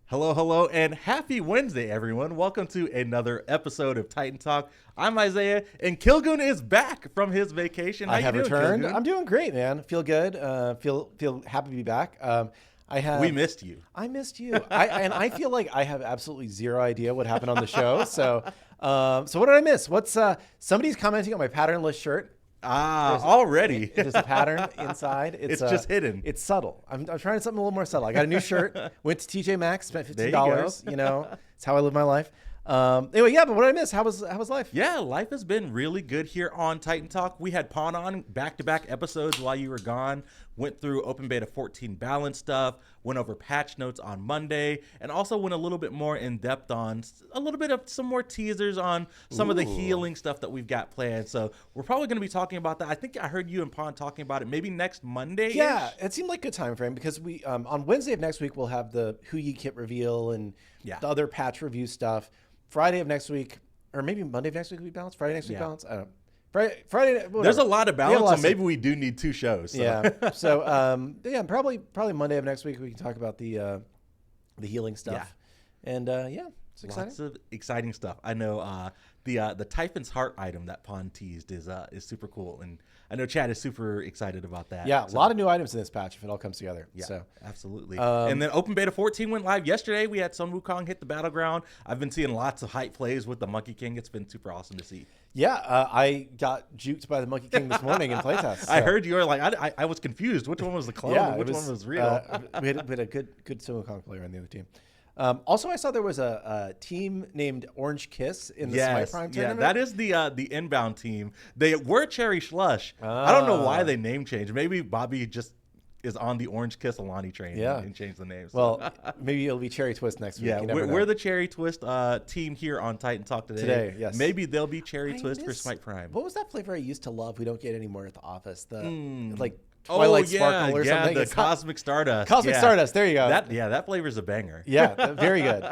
Hello, hello, and happy Wednesday, everyone. Welcome to another episode of Titan Talk. I'm Isaiah, and Kilgoon is back from his vacation. How I you have doing, returned. Kilgoon? I'm doing great, man. Feel good. Feel happy to be back. We missed you. I missed you. I feel like I have absolutely zero idea what happened on the show. So what did I miss? What's somebody's commenting on my patternless shirt. Already. There's a pattern inside. It's just hidden. It's subtle. I'm trying something a little more subtle. I got a new shirt. Went to TJ Maxx, spent There $15. you You know, it's how I live my life. Anyway, yeah. But what did I miss? How was life? Yeah, life has been really good here on Titan Talk. We had Pawn on back-to-back episodes while you were gone. Went through Open Beta 14 balance stuff, went over patch notes on Monday, and also went a little bit more in-depth on a little bit of some more teasers on some of the healing stuff that we've got planned. So we're probably going to be talking about that. I think I heard you and Pawn talking about it maybe next Monday. Yeah, it seemed like a good time frame because we on Wednesday of next week we'll have the Who Ye kit reveal and the other patch review stuff. Friday of next week, or maybe Monday of next week we balance. Friday next week balance. I don't know. Friday. Whatever. There's a lot of balance, so maybe we do need two shows. So. Yeah. So probably Monday of next week we can talk about the healing stuff. Yeah. And it's exciting. Lots of exciting stuff. I know the Typhon's Heart item that Pawn teased is super cool, and I know Chad is super excited about that. Yeah, a lot of new items in this patch if it all comes together. Yeah, so absolutely. And then Open Beta 14 went live yesterday. We had Sun Wukong hit the battleground. I've been seeing lots of hype plays with the Monkey King. It's been super awesome to see. Yeah, I got juked by the Monkey King this morning in playtest. So. I heard you were like, I was confused. Which one was the clone and which one was real? We had a good Sun Wukong player on the other team. Also, I saw there was a team named Orange Kiss in the SMITE Prime tournament. Yeah, that is the inbound team. They were Cherry Slush. I don't know why they name changed. Maybe Bobby just is on the Orange Kiss Alani train and changed the name. So. Well, maybe it'll be Cherry Twist next week. Yeah, we're the Cherry Twist team here on Titan Talk today. Yes. Maybe they'll be Cherry Twist for SMITE Prime. What was that flavor I used to love? We don't get anymore at the office. Like Twilight Sparkle or something. The Cosmic Stardust. Cosmic Stardust. There you go. That flavor's a banger. Yeah, very good.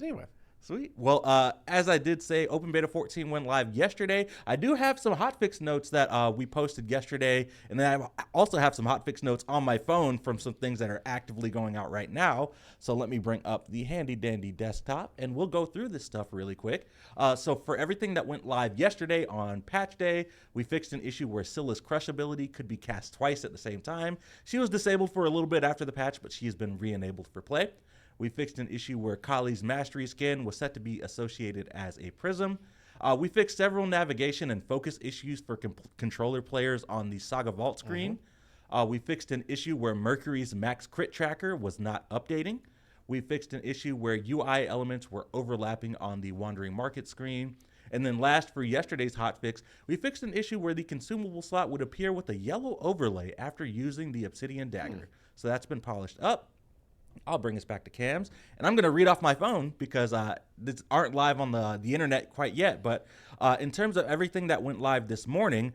Anyway. Sweet. Well, as I did say, Open Beta 14 went live yesterday. I do have some hotfix notes that we posted yesterday, and then I also have some hotfix notes on my phone from some things that are actively going out right now. So let me bring up the handy-dandy desktop, and we'll go through this stuff really quick. So for everything that went live yesterday on patch day, we fixed an issue where Scylla's crush ability could be cast twice at the same time. She was disabled for a little bit after the patch, but she has been re-enabled for play. We fixed an issue where Kali's Mastery skin was set to be associated as a prism. We fixed several navigation and focus issues for controller players on the Saga Vault screen. We fixed an issue where Mercury's max crit tracker was not updating. We fixed an issue where UI elements were overlapping on the Wandering Market screen. And then last, for yesterday's hotfix, we fixed an issue where the consumable slot would appear with a yellow overlay after using the Obsidian Dagger. So that's been polished up. I'll bring us back to cams, and I'm going to read off my phone because these aren't live on the internet quite yet. But in terms of everything that went live this morning,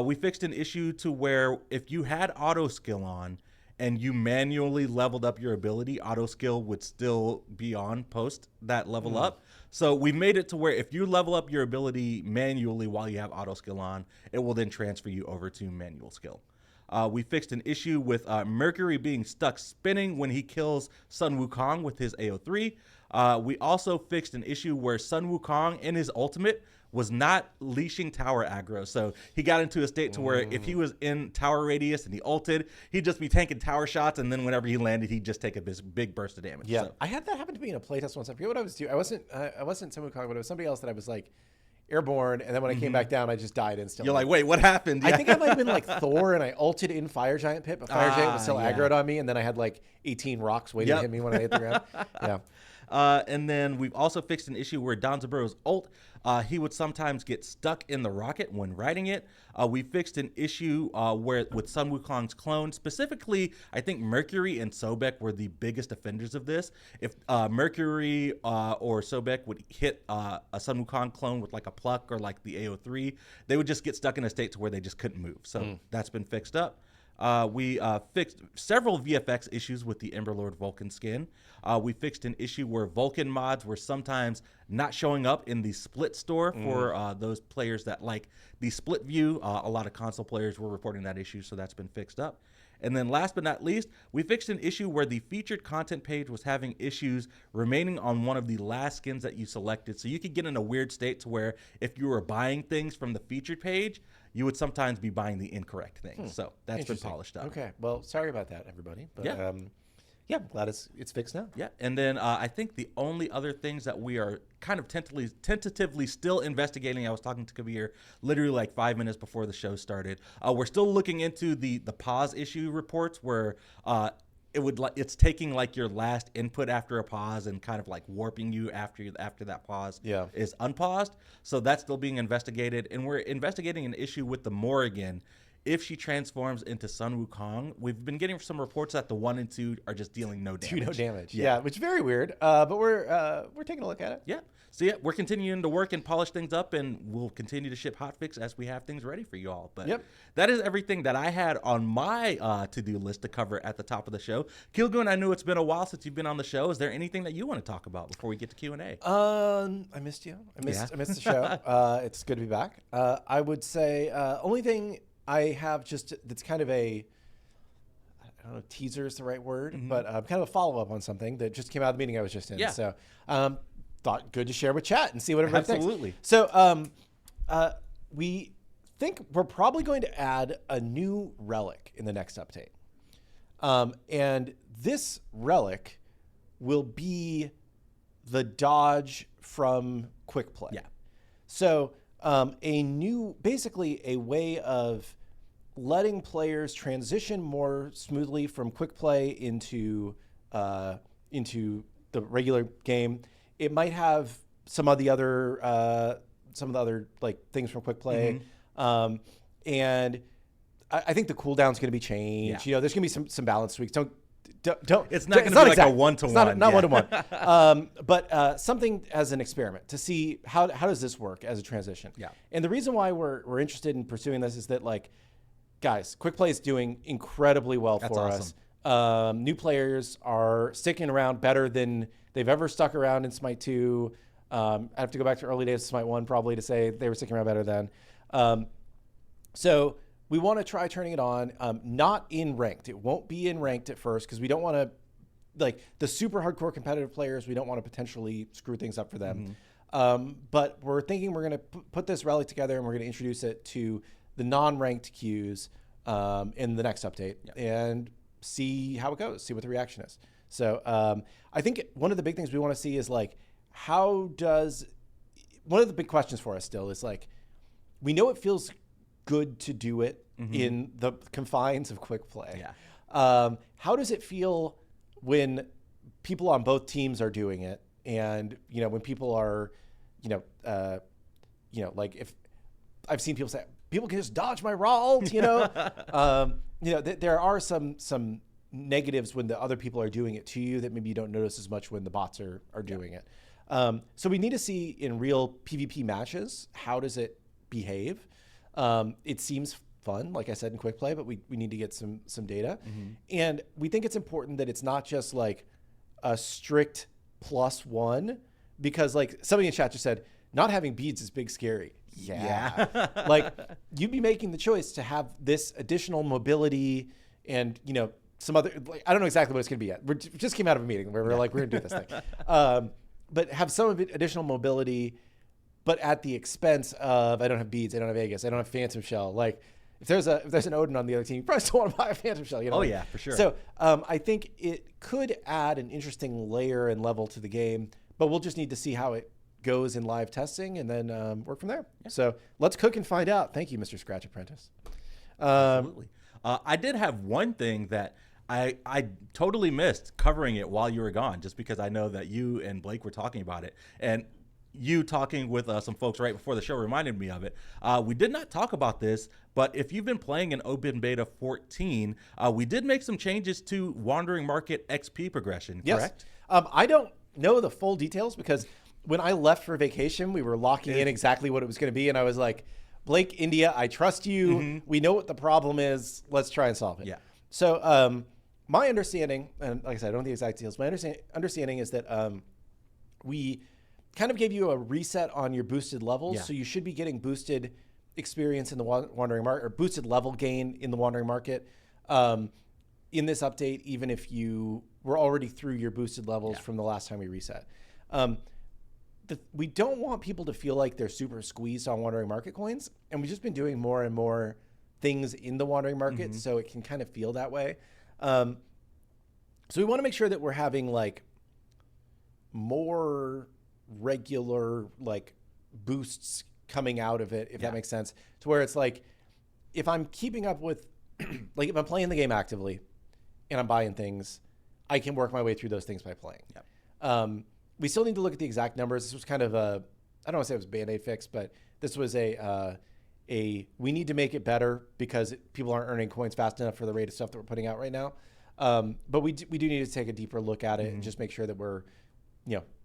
we fixed an issue to where if you had auto skill on and you manually leveled up your ability, auto skill would still be on post that level up. So we made it to where if you level up your ability manually while you have auto skill on, it will then transfer you over to manual skill. We fixed an issue with Mercury being stuck spinning when he kills Sun Wukong with his AO3. We also fixed an issue where Sun Wukong in his ultimate was not leashing tower aggro. So he got into a state to where if he was in tower radius and he ulted, he'd just be tanking tower shots, and then whenever he landed, he'd just take a big burst of damage. Yeah, so. I had that happen to me in a playtest once. I forget what I was doing. I wasn't Sun Wukong, but it was somebody else that I was like airborne, and then when I came back down, I just died instantly. You're like, wait, what happened? I think I might have been like Thor, and I ulted in Fire Giant Pit, but Fire Giant was still aggroed on me, and then I had like 18 rocks waiting to hit me when I hit the ground. Yeah. And then we've also fixed an issue where Danzaburo's ult, he would sometimes get stuck in the rocket when riding it. We fixed an issue where with Sun Wukong's clone, specifically, I think Mercury and Sobek were the biggest offenders of this. If Mercury or Sobek would hit a Sun Wukong clone with like a pluck or like the AO3, they would just get stuck in a state to where they just couldn't move. So that's been fixed up. We fixed several VFX issues with the Emberlord Vulcan skin. We fixed an issue where Vulcan mods were sometimes not showing up in the split store for those players that like the split view. A lot of console players were reporting that issue, so that's been fixed up. And then last but not least, we fixed an issue where the featured content page was having issues remaining on one of the last skins that you selected. So you could get in a weird state to where if you were buying things from the featured page, you would sometimes be buying the incorrect things. So that's been polished up. Okay. Well, sorry about that, everybody. But yeah, I'm glad it's fixed now. Yeah, and then I think the only other things that we are kind of tentatively still investigating, I was talking to Kabir literally like 5 minutes before the show started. We're still looking into the pause issue reports where it's taking like your last input after a pause and kind of like warping you after that pause is unpaused. So that's still being investigated, and we're investigating an issue with the Morrigan. If she transforms into Sun Wukong, we've been getting some reports that the 1 and 2 are just dealing no damage. No damage. Yeah, which is very weird. But we're taking a look at it. Yeah. So yeah, we're continuing to work and polish things up, and we'll continue to ship hotfix as we have things ready for you all. But that is everything that I had on my to-do list to cover at the top of the show. Kilgoon, I know it's been a while since you've been on the show. Is there anything that you want to talk about before we get to Q&A? I missed you. I missed the show. It's good to be back. I would say only thing I have just that's kind of I don't know, teaser is the right word, but kind of a follow-up on something that just came out of the meeting I was just in. Yeah. So thought good to share with chat and see what everybody thinks. Absolutely. So we think we're probably going to add a new relic in the next update. And this relic will be the dodge from quick play. Yeah. So basically a way of letting players transition more smoothly from quick play into the regular game. It might have some of the other like things from quick play, and I think the cooldown's going to be changed. Yeah. You know, there's going to be some balance tweaks. Don't. It's not going to be like a one-to-one. Not one-to-one. But something as an experiment to see how does this work as a transition. Yeah. And the reason why we're interested in pursuing this is that, like, guys, quick play is doing incredibly well for us. New players are sticking around better than they've ever stuck around in SMITE 2. I have to go back to early days of SMITE 1 probably to say they were sticking around better then. So we want to try turning it on, not in ranked. It won't be in ranked at first because we don't want to, like, the super hardcore competitive players, we don't want to potentially screw things up for them. But we're thinking we're going to put this relic together and we're going to introduce it to the non-ranked queues in the next update and see how it goes, see what the reaction is. So I think one of the big things we want to see is, like, one of the big questions for us still is, like, we know it feels good to do it in the confines of quick play. How does it feel when people on both teams are doing it? And, you know, when people are, like, if I've seen people say, people can just dodge my raw ult, there are some negatives when the other people are doing it to you that maybe you don't notice as much when the bots are doing it. So we need to see in real PvP matches, how does it behave? It seems fun, like I said, in quick play, but we need to get some data. And we think it's important that it's not just like a strict +1, because, like, somebody in chat just said, not having beads is big scary. Like, you'd be making the choice to have this additional mobility and, some other, like, I don't know exactly what it's going to be yet. We just came out of a meeting where we're like, we're going to do this thing. But have some of it additional mobility, but at the expense of, I don't have beads, I don't have Aegis, I don't have Phantom Shell. Like, if there's an Odin on the other team, you probably still want to buy a Phantom Shell. Oh, yeah, for sure. So I think it could add an interesting layer and level to the game, but we'll just need to see how it goes in live testing and then work from there. So let's cook and find out. Thank you, Mr. Scratch Apprentice. Absolutely. I did have one thing that I totally missed covering it while you were gone, just because I know that you and Blake were talking about it. And you talking with some folks right before the show reminded me of it. We did not talk about this, but if you've been playing in Open Beta 14, we did make some changes to Wandering Market XP progression, correct? Yes. I don't know the full details because when I left for vacation, we were locking in exactly what it was going to be. And I was like, Blake, India, I trust you. We know what the problem is. Let's try and solve it. Yeah. So my understanding, and like I said, I don't know the exact details. My understanding is that we kind of gave you a reset on your boosted levels. So you should be getting boosted experience in the Wandering Market, or boosted level gain in the Wandering Market in this update, even if you were already through your boosted levels from the last time we reset. We don't want people to feel like they're super squeezed on Wandering Market coins, and we've just been doing more and more things in the Wandering Market, so it can kind of feel that way. So we want to make sure that we're having like more regular like boosts coming out of it, if that makes sense, to where it's like, if I'm keeping up with, like if I'm playing the game actively and I'm buying things, I can work my way through those things by playing. We still need to look at the exact numbers. This was kind of a, I don't want to say it was a Band-Aid fix, but this was we need to make it better because people aren't earning coins fast enough for the rate of stuff that we're putting out right now. But we do need to take a deeper look at it and just make sure that we're,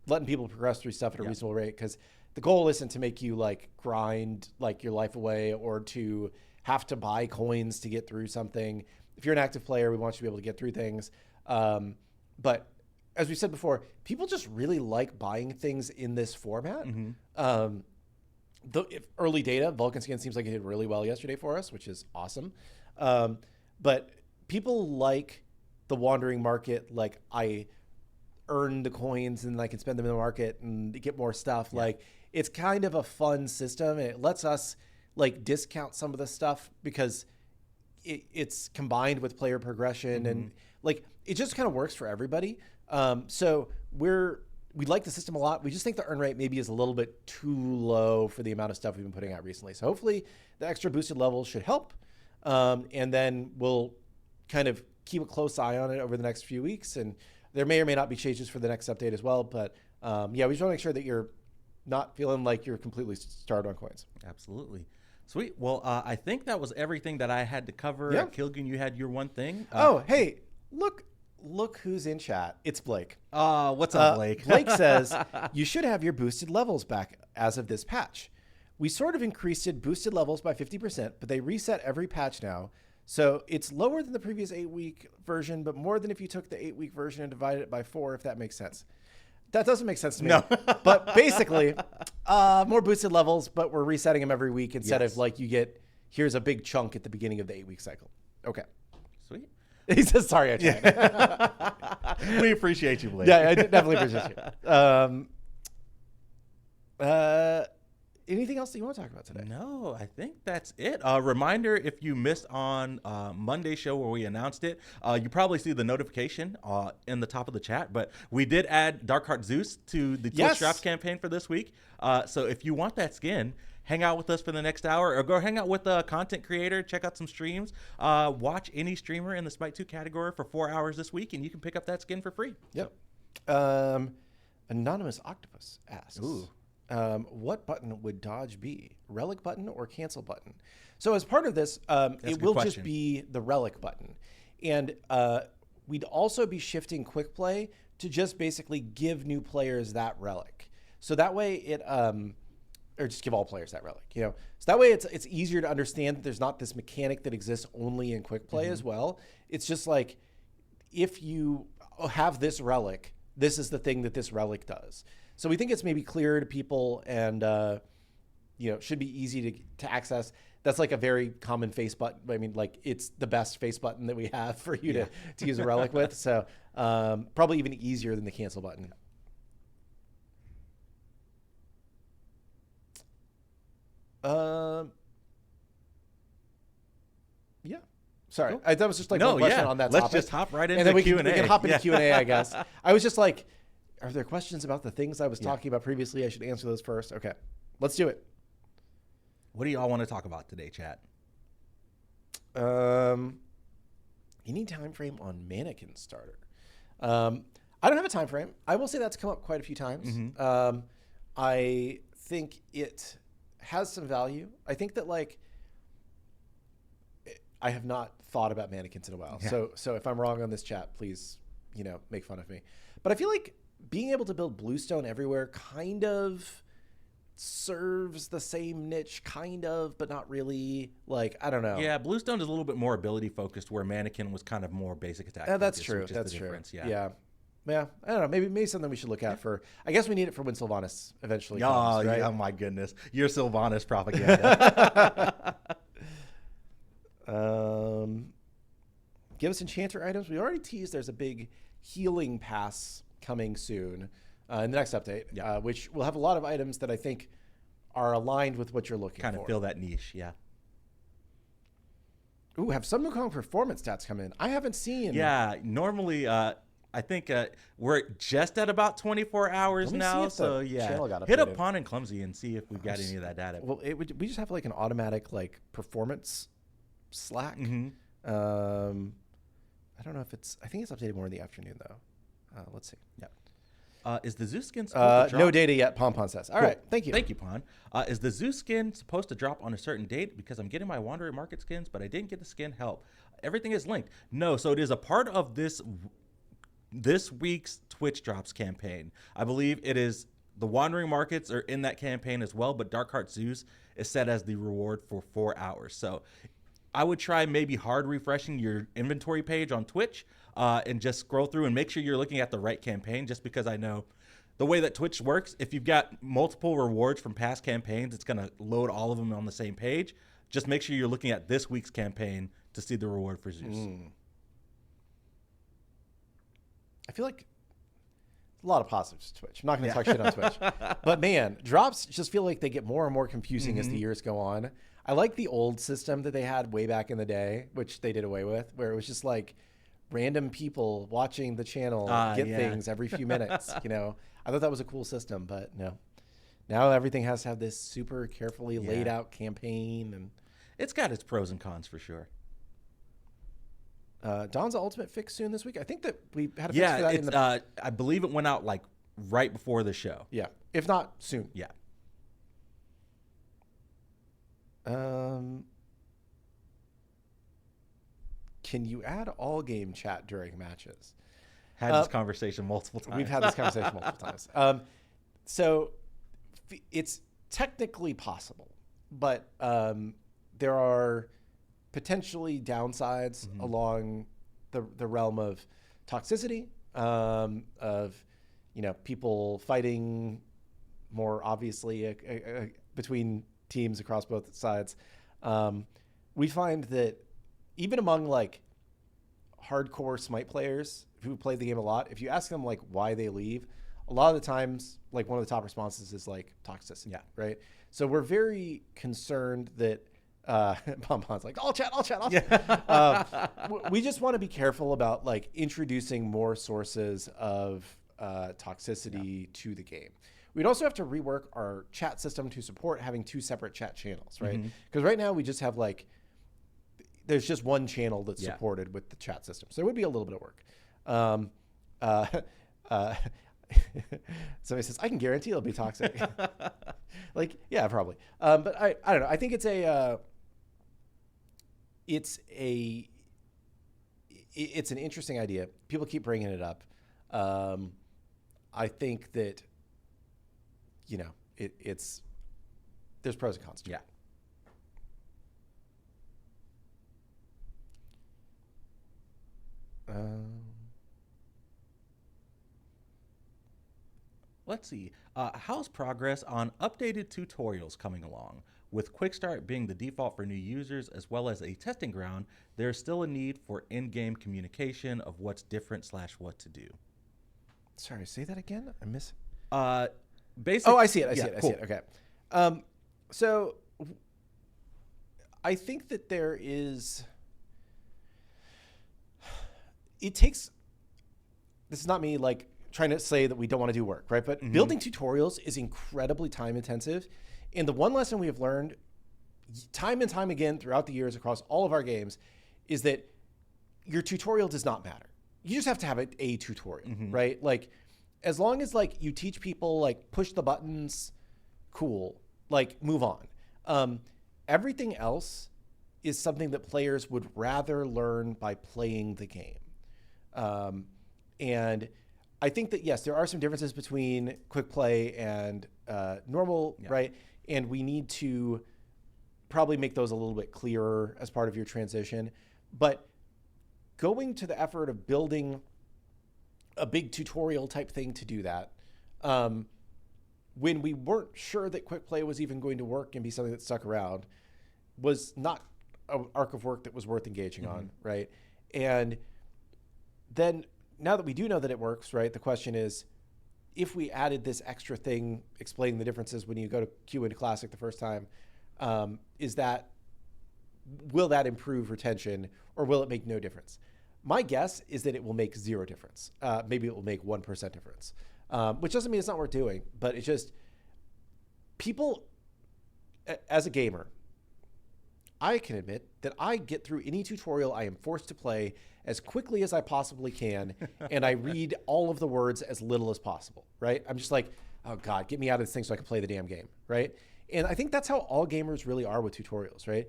letting people progress through stuff at a reasonable rate. Because the goal isn't to make you like grind like your life away or to have to buy coins to get through something. If you're an active player, we want you to be able to get through things. But as we said before, people just really like buying things in this format. Early data, Vulcan Skin seems like it did really well yesterday for us, which is awesome. But people like the Wandering Market, like I earn the coins and I can spend them in the market and get more stuff. Like it's kind of a fun system, and it lets us like discount some of the stuff because it's combined with player progression and like it just kind of works for everybody. So we like the system a lot. We just think the earn rate maybe is a little bit too low for the amount of stuff we've been putting out recently. So hopefully the extra boosted levels should help. And then we'll kind of keep a close eye on it over the next few weeks. And there may or may not be changes for the next update as well. But we just want to make sure that you're not feeling like you're completely starved on coins. Absolutely. Sweet. Well, I think that was everything that I had to cover. Yeah. Kilgun, you had your one thing. Hey, look who's in chat. It's Blake. What's up, Blake? Blake says, you should have your boosted levels back as of this patch. We sort of increased boosted levels by 50%, but they reset every patch now. So it's lower than the previous 8-week version, but more than if you took the 8-week version and divided it by 4, if that makes sense. That doesn't make sense to me. No. But basically, more boosted levels, but we're resetting them every week instead of like here's a big chunk at the beginning of the 8-week cycle. Okay. Sweet. He says, sorry, I tried. We appreciate you, Blake. Yeah, I definitely appreciate you. Anything else that you want to talk about today? No, I think that's it. Reminder, if you missed on Monday's show where we announced it, you probably see the notification in the top of the chat, but we did add Darkheart Joust to the Twitch draft campaign for this week. So if you want that skin, hang out with us for the next hour, or go hang out with a content creator, check out some streams, watch any streamer in the SMITE 2 category for 4 hours this week, and you can pick up that skin for free. Yep. Anonymous Octopus asks, what button would dodge be? Relic button or cancel button? So as part of this, it will just be the relic button. And we'd also be shifting quick play to just basically give new players that relic. So that way it... or just give all players that relic, So that way it's easier to understand that there's not this mechanic that exists only in quick play as well. It's just like, if you have this relic, this is the thing that this relic does. So we think it's maybe clearer to people and, should be easy to access. That's like a very common face button. I mean, like it's the best face button that we have for you to use a relic with. So probably even easier than the cancel button. Yeah. Sorry, cool. That was just like one question on that topic. Let's just hop right into and then Q&A. We can hop into Q&A, I guess. I was just like, are there questions about the things I was talking about previously? I should answer those first. Okay, let's do it. What do y'all want to talk about today, chat? Any time frame on Mannequin Starter? I don't have a time frame. I will say that's come up quite a few times. I think it has some value. I think that I have not thought about mannequins in a while. So if I'm wrong on this chat, please, make fun of me. But I feel like being able to build bluestone everywhere kind of serves the same niche, kind of, but not really. I don't know. Yeah, bluestone is a little bit more ability focused, where mannequin was kind of more basic attack. That's true. That's true. Yeah. I don't know. Maybe something we should look at for. I guess we need it for when Sylvanas eventually comes, right? Oh my goodness, your Sylvanas propaganda. give us enchanter items. We already teased there's a big healing pass coming soon in the next update, which will have a lot of items that I think are aligned with what you're looking for. Kind of fill that niche, yeah. Ooh, have some Wukong performance stats come in? I haven't seen. Yeah, normally I think we're just at about 24 hours now. So yeah, hit up Pawn and Clumsy and see if we've got any of that data. Well, we just have like an automatic like performance Slack. Mm-hmm. I don't know if it's. I think it's updated more in the afternoon though. Let's see. Yeah. Is the Zeus skin supposed to drop? No data yet, Pon says. All right, thank you. Thank you, Pon. Is the Zeus skin supposed to drop on a certain date? Because I'm getting my Wanderer Market skins, but I didn't get the skin help. Everything is linked. No, so it is a part of this week's Twitch Drops campaign. I believe it is the Wandering Markets are in that campaign as well, but Darkheart Zeus is set as the reward for 4 hours. So I would try maybe hard refreshing your inventory page on Twitch and just scroll through and make sure you're looking at the right campaign, just because I know the way that Twitch works, if you've got multiple rewards from past campaigns, it's going to load all of them on the same page. Just make sure you're looking at this week's campaign to see the reward for Zeus. I feel like a lot of positives to Twitch. I'm not going to talk shit on Twitch. But man, drops just feel like they get more and more confusing as the years go on. I like the old system that they had way back in the day, which they did away with, where it was just like random people watching the channel get things every few minutes. You know, I thought that was a cool system, but no. Now everything has to have this super carefully laid out campaign, and it's got its pros and cons for sure. Dawn's ultimate fix soon this week. I think that we had a fix for that. Yeah, I believe it went out like right before the show. Yeah, if not soon. Yeah. Can you add all game chat during matches? Had this conversation multiple times. We've had this conversation multiple times. So it's technically possible, but there are potentially downsides along the realm of toxicity, of people fighting more obviously between teams across both sides. We find that even among like hardcore Smite players who play the game a lot, if you ask them like why they leave, a lot of the times like one of the top responses is like toxicity. Yeah. Right. So we're very concerned that Pompon's like, I'll chat. We just want to be careful about like introducing more sources of toxicity to the game. We'd also have to rework our chat system to support having 2 separate chat channels, right? Because right now we just have like, there's just one channel that's supported with the chat system. So there would be a little bit of work. Somebody says, I can guarantee it'll be toxic. Like, yeah, probably. But I don't know. I think it's an interesting idea. People keep bringing it up. I think that, there's pros and cons to it. Let's see. How's progress on updated tutorials coming along? With Quick Start being the default for new users as well as a testing ground, there's still a need for in-game communication of what's different / what to do. Sorry, say that again. I miss. Basically. Oh, I see it. I see it. Okay. So I think that there is. It takes. This is not me like trying to say that we don't want to do work, right? But building tutorials is incredibly time intensive. And the one lesson we have learned time and time again throughout the years across all of our games is that your tutorial does not matter. You just have to have a tutorial, right? Like, as long as like you teach people like push the buttons, cool, like move on. Everything else is something that players would rather learn by playing the game. And I think that, yes, there are some differences between quick play and normal, right? And we need to probably make those a little bit clearer as part of your transition. But going to the effort of building a big tutorial type thing to do that, when we weren't sure that quick play was even going to work and be something that stuck around, was not an arc of work that was worth engaging on, right? And then now that we do know that it works, right, the question is, if we added this extra thing explaining the differences when you go to queue into Classic the first time, will that improve retention, or will it make no difference? My guess is that it will make zero difference. Maybe it will make 1% difference, which doesn't mean it's not worth doing, but it's just people, as a gamer, I can admit that I get through any tutorial I am forced to play as quickly as I possibly can, and I read all of the words as little as possible, right? I'm just like, oh God, get me out of this thing so I can play the damn game, right? And I think that's how all gamers really are with tutorials, right?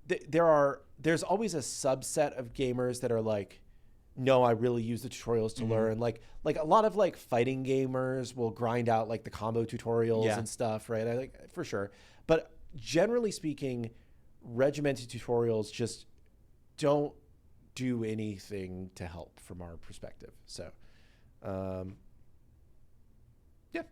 There's always a subset of gamers that are like, no, I really use the tutorials to learn. Like a lot of like fighting gamers will grind out like the combo tutorials and stuff, right? I think for sure. But generally speaking, regimented tutorials just don't do anything to help from our perspective. So, yeah.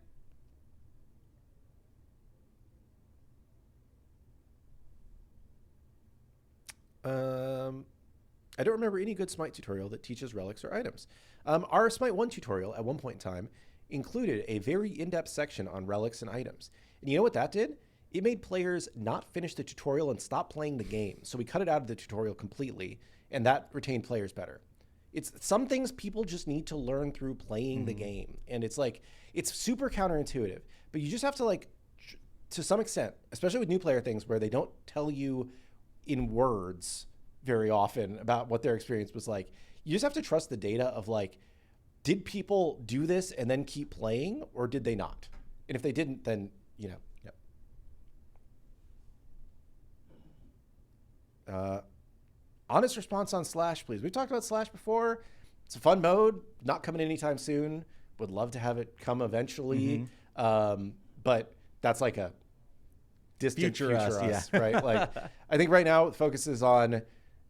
I don't remember any good SMITE tutorial that teaches relics or items. Our SMITE 1 tutorial at one point in time included a very in-depth section on relics and items. And you know what that did? It made players not finish the tutorial and stop playing the game. So we cut it out of the tutorial completely, and that retained players better. It's some things people just need to learn through playing the game. And it's like, it's super counterintuitive, but you just have to like, to some extent, especially with new player things where they don't tell you in words very often about what their experience was like. You just have to trust the data of like, did people do this and then keep playing, or did they not? And if they didn't, then, you know. Honest response on Slash, please. We've talked about Slash before. It's a fun mode, not coming anytime soon. Would love to have it come eventually. But that's like a distant future us, right? Like, I think right now the focus is on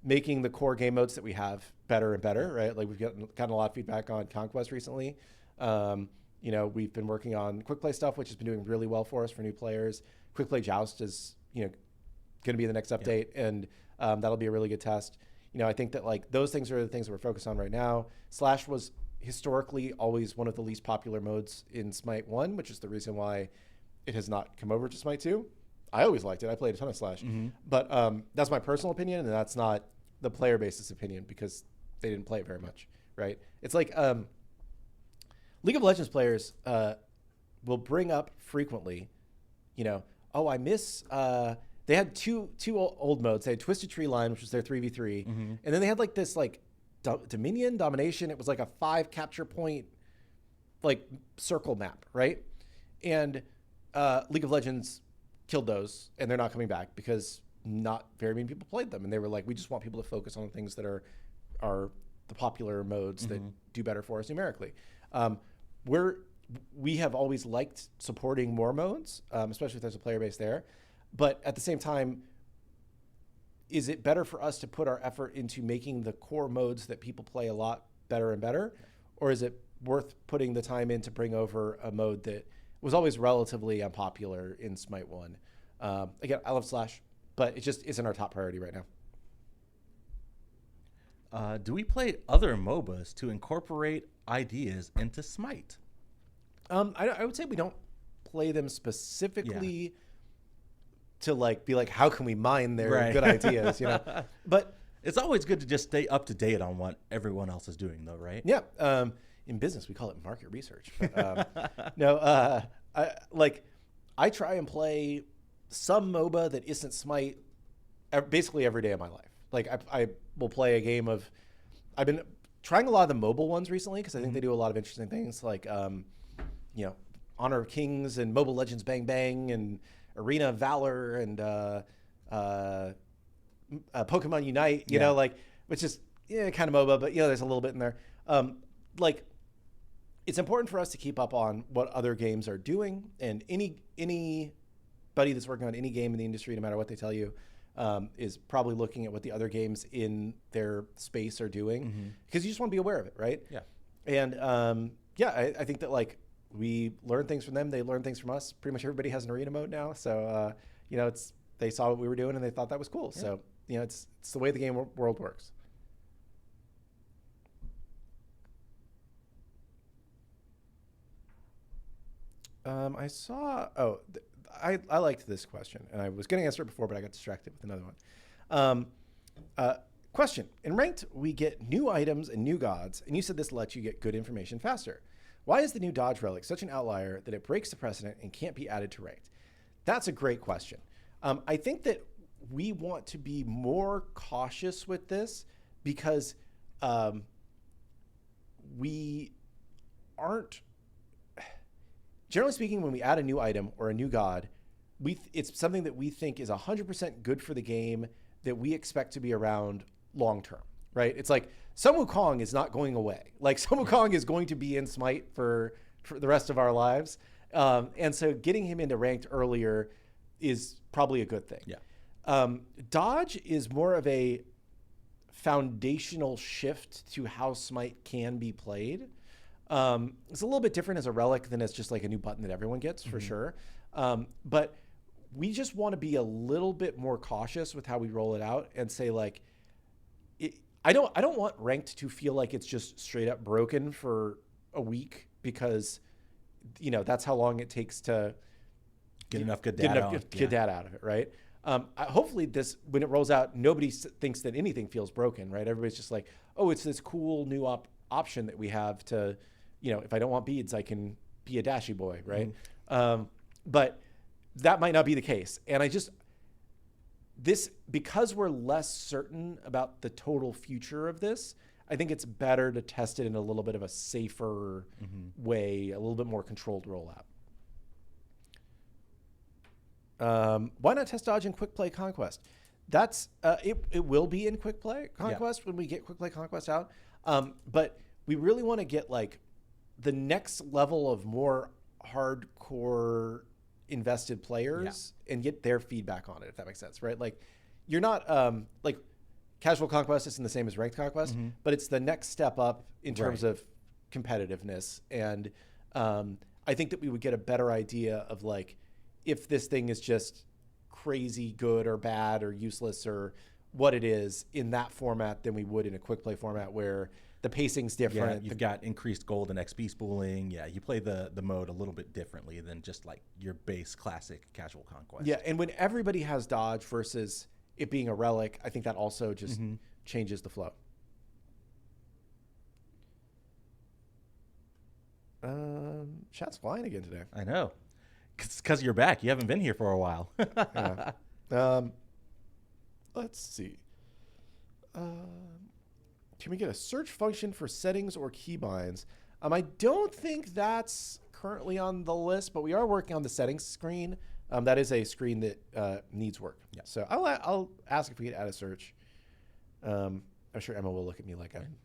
making the core game modes that we have better and better, right? Like we've gotten a lot of feedback on Conquest recently. You know, we've been working on quick play stuff, which has been doing really well for us for new players. Quick play Joust is, you know, going to be the next update, and that'll be a really good test. You know, I think that like those things are the things that we're focused on right now. Slash was historically always one of the least popular modes in SMITE 1, which is the reason why it has not come over to SMITE 2. I always liked it. I played a ton of Slash. But that's my personal opinion, and that's not the player base's opinion because they didn't play it very much, right? It's like League of Legends players will bring up frequently, you know, oh, I miss... they had two old modes. They had Twisted Tree Line, which was their 3v3. And then they had like this like Dominion, Domination. It was like a 5 capture point like circle map, right? And League of Legends killed those, and they're not coming back because not very many people played them. And they were like, we just want people to focus on the things that are the popular modes that do better for us numerically. We have always liked supporting more modes, especially if there's a player base there. But at the same time, is it better for us to put our effort into making the core modes that people play a lot better and better? Or is it worth putting the time in to bring over a mode that was always relatively unpopular in SMITE 1? Again, I love Slash, but it just isn't our top priority right now. Do we play other MOBAs to incorporate ideas into SMITE? I would say we don't play them specifically to like be like, how can we mine their good ideas, you know? But it's always good to just stay up to date on what everyone else is doing, though, right? Yeah. In business, we call it market research. But, I try and play some MOBA that isn't SMITE basically every day of my life. Like I will play a game of. I've been trying a lot of the mobile ones recently because I think they do a lot of interesting things, like you know, Honor of Kings and Mobile Legends Bang Bang and Arena of Valor and Pokemon Unite, you know, like, which is kind of MOBA, but, you know, there's a little bit in there. Like, it's important for us to keep up on what other games are doing, and anybody that's working on any game in the industry, no matter what they tell you, is probably looking at what the other games in their space are doing, because you just want to be aware of it, right? Yeah. And, I think that, like, we learn things from them. They learn things from us. Pretty much everybody has an arena mode now. So, you know, they saw what we were doing and they thought that was cool. Yeah. So, it's the way the game world works. I saw. I liked this question, and I was going to answer it before, but I got distracted with another one. Question: in ranked, we get new items and new gods, and you said this lets you get good information faster. Why is the new dodge relic such an outlier that it breaks the precedent and can't be added to ranked? That's a great question. I think that we want to be more cautious with this because we aren't. Generally speaking, when we add a new item or a new god, it's something that we think is 100% good for the game that we expect to be around long term, right? It's like Sun Wukong is not going away. Like Sun Wukong is going to be in Smite for the rest of our lives. And so getting him into ranked earlier is probably a good thing. Yeah. Dodge is more of a foundational shift to how Smite can be played. It's a little bit different as a relic than as just like a new button that everyone gets for sure. But we just want to be a little bit more cautious with how we roll it out and say like, I don't want ranked to feel like it's just straight up broken for a week because, that's how long it takes to get enough good data out of it, right? Hopefully when it rolls out, nobody thinks that anything feels broken, right? Everybody's just like, oh, it's this cool new option that we have to, if I don't want beads, I can be a dashy boy, right? But that might not be the case. And because we're less certain about the total future of this, I think it's better to test it in a little bit of a safer way, a little bit more controlled rollout. Why not test dodge in quick play conquest? That's it will be in quick play conquest when we get quick play conquest out. But we really want to get like the next level of more hardcore invested players and get their feedback on it, if that makes sense, right? Like you're not like casual conquest isn't the same as ranked conquest, but it's the next step up in terms of competitiveness. And I think that we would get a better idea of like if this thing is just crazy good or bad or useless or what it is in that format than we would in a quick play format where the pacing's different. Yeah, you've got increased gold and XP spooling. Yeah, you play the mode a little bit differently than just like your base classic casual conquest. Yeah, and when everybody has dodge versus it being a relic, I think that also just changes the flow. Chat's flying again today. I know. It's because you're back. You haven't been here for a while. Yeah. Let's see. Can we get a search function for settings or keybinds? I don't think that's currently on the list, but we are working on the settings screen. That is a screen that needs work. Yeah. So I'll ask if we could add a search. I'm sure Emma will look at me like I'm.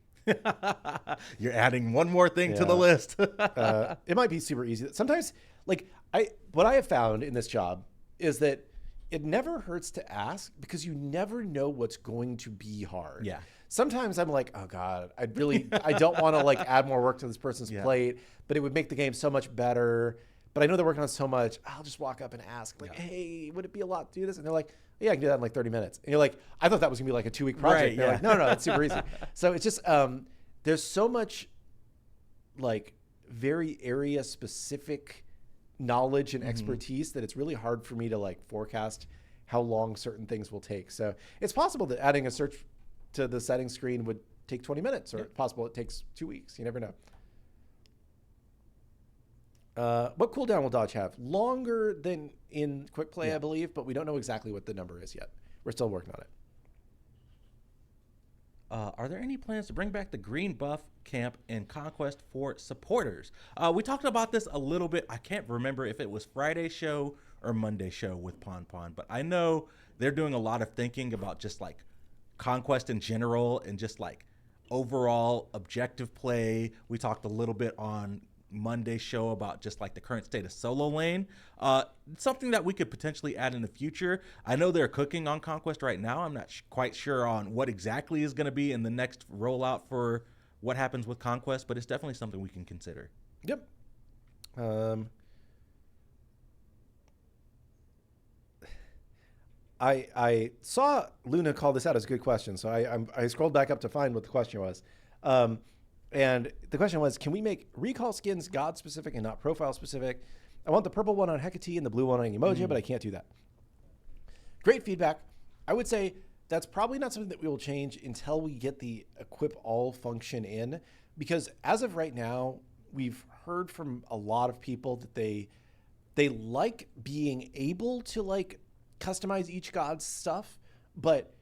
You're adding one more thing to the list. It might be super easy. Sometimes, what I have found in this job is that it never hurts to ask because you never know what's going to be hard. Yeah. Sometimes I'm like, oh God, I don't want to like add more work to this person's plate, but it would make the game so much better. But I know they're working on so much. I'll just walk up and ask like, hey, would it be a lot to do this? And they're like, yeah, I can do that in like 30 minutes. And you're like, I thought that was gonna be like a 2-week project. Right, and they're like, no, it's super easy. So it's just, there's so much like very area specific knowledge and expertise that it's really hard for me to like forecast how long certain things will take. So it's possible that adding a search to the settings screen would take 20 minutes or it's possible it takes 2 weeks. You never know. What cooldown will dodge have? Longer than in quick play, I believe, but we don't know exactly what the number is yet. We're still working on it. Are there any plans to bring back the green buff camp in Conquest for supporters? We talked about this a little bit. I can't remember if it was Friday's show or Monday's show with Pon, but I know they're doing a lot of thinking about just like Conquest in general and just like overall objective play. We talked a little bit on Monday's show about just like the current state of solo lane. Something that we could potentially add in the future. I know they're cooking on Conquest right now. I'm not quite sure on what exactly is going to be in the next rollout for what happens with Conquest, but it's definitely something we can consider. Yep. I saw Luna call this out as a good question, so I scrolled back up to find what the question was. And the question was, can we make recall skins god specific and not profile specific? I want the purple one on Hecate and the blue one on Emoji, but I can't do that. Great feedback. I would say that's probably not something that we will change until we get the equip all function in, because as of right now, we've heard from a lot of people that they like being able to like customize each god's stuff, but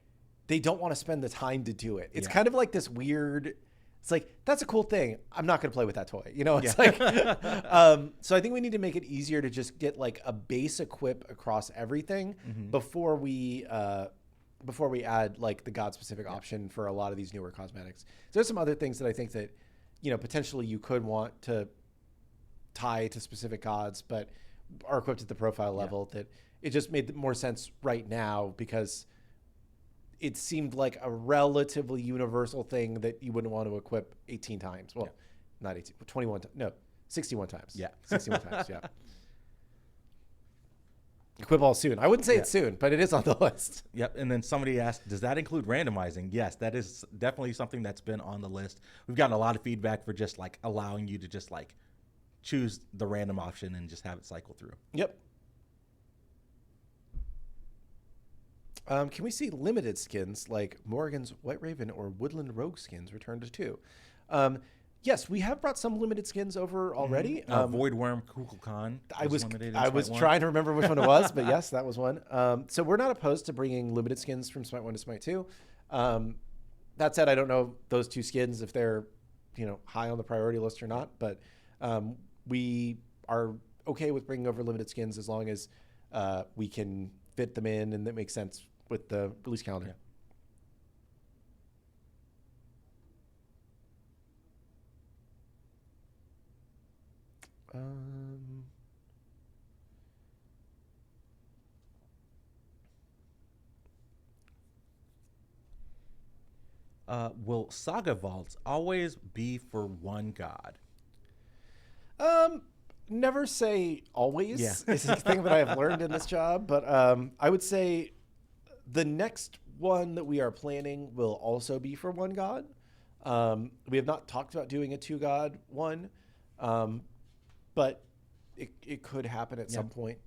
they don't want to spend the time to do it. It's kind of like this weird, it's like, that's a cool thing. I'm not going to play with that toy. You know, it's like, so I think we need to make it easier to just get like a base equip across everything before we add like the god specific option for a lot of these newer cosmetics. So there's some other things that I think that, you know, potentially you could want to tie to specific gods, but are equipped at the profile level, that it just made more sense right now because it seemed like a relatively universal thing that you wouldn't want to equip 18 times. Well, not 18, 21, no, 61 times. Yeah. 61 times, yeah. Equip all soon. I wouldn't say it's soon, but it is on the list. Yep. And then somebody asked, does that include randomizing? Yes, that is definitely something that's been on the list. We've gotten a lot of feedback for just like allowing you to just like choose the random option and just have it cycle through. Yep. Can we see limited skins like Morrigan's White Raven or Woodland Rogue skins returned to 2? Yes, we have brought some limited skins over already. Void Worm Kukulkan. I was trying to remember which one it was, but yes, that was one. So we're not opposed to bringing limited skins from Smite 1 to Smite 2. That said, I don't know those two skins if they're, you know, high on the priority list or not, but we are okay with bringing over limited skins as long as we can fit them in and that makes sense with the release calendar. Will Saga Vaults always be for one god? Never say always. Yeah. It's a thing that I have learned in this job, but I would say the next one that we are planning will also be for one god. We have not talked about doing a 2-god one, but it could happen at some point.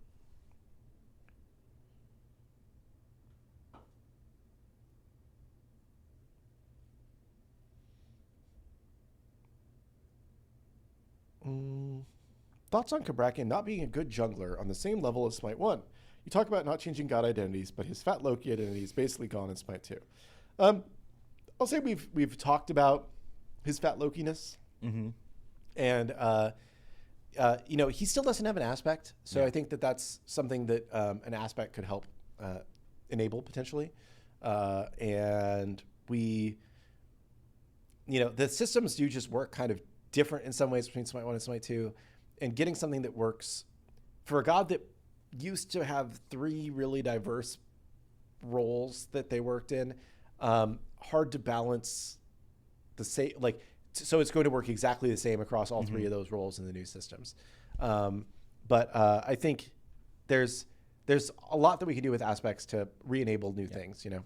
Thoughts on Kabrakan not being a good jungler on the same level as Smite 1? You talk about not changing god identities, but his Fat Loki identity is basically gone in Smite 2. I'll say we've talked about his Fat Loki-ness. And you know, he still doesn't have an aspect, so I think that that's something that an aspect could help enable potentially. And we, you know, the systems do just work kind of different in some ways between Smite 1 and Smite 2, and getting something that works for a god that used to have 3 really diverse roles that they worked in, hard to balance the same, like, so it's going to work exactly the same across all 3 of those roles in the new systems. But I think there's a lot that we can do with aspects to re-enable new things, you know.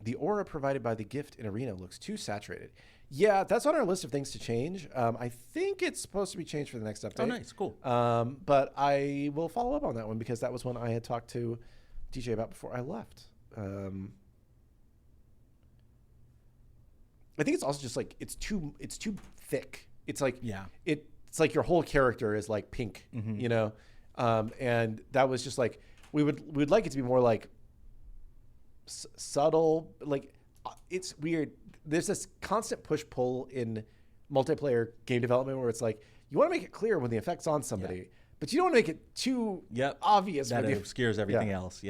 The aura provided by the gift in Arena looks too saturated. Yeah, that's on our list of things to change. I think it's supposed to be changed for the next update. Oh, nice. Cool. But I will follow up on that one because that was one I had talked to DJ about before I left. I think it's also just like it's too thick. It's like it's like your whole character is like pink, you know? And that was just like we'd like it to be more like subtle, like it's weird. There's this constant push-pull in multiplayer game development where it's like you want to make it clear when the effect's on somebody, but you don't want to make it too obvious that it obscures everything else.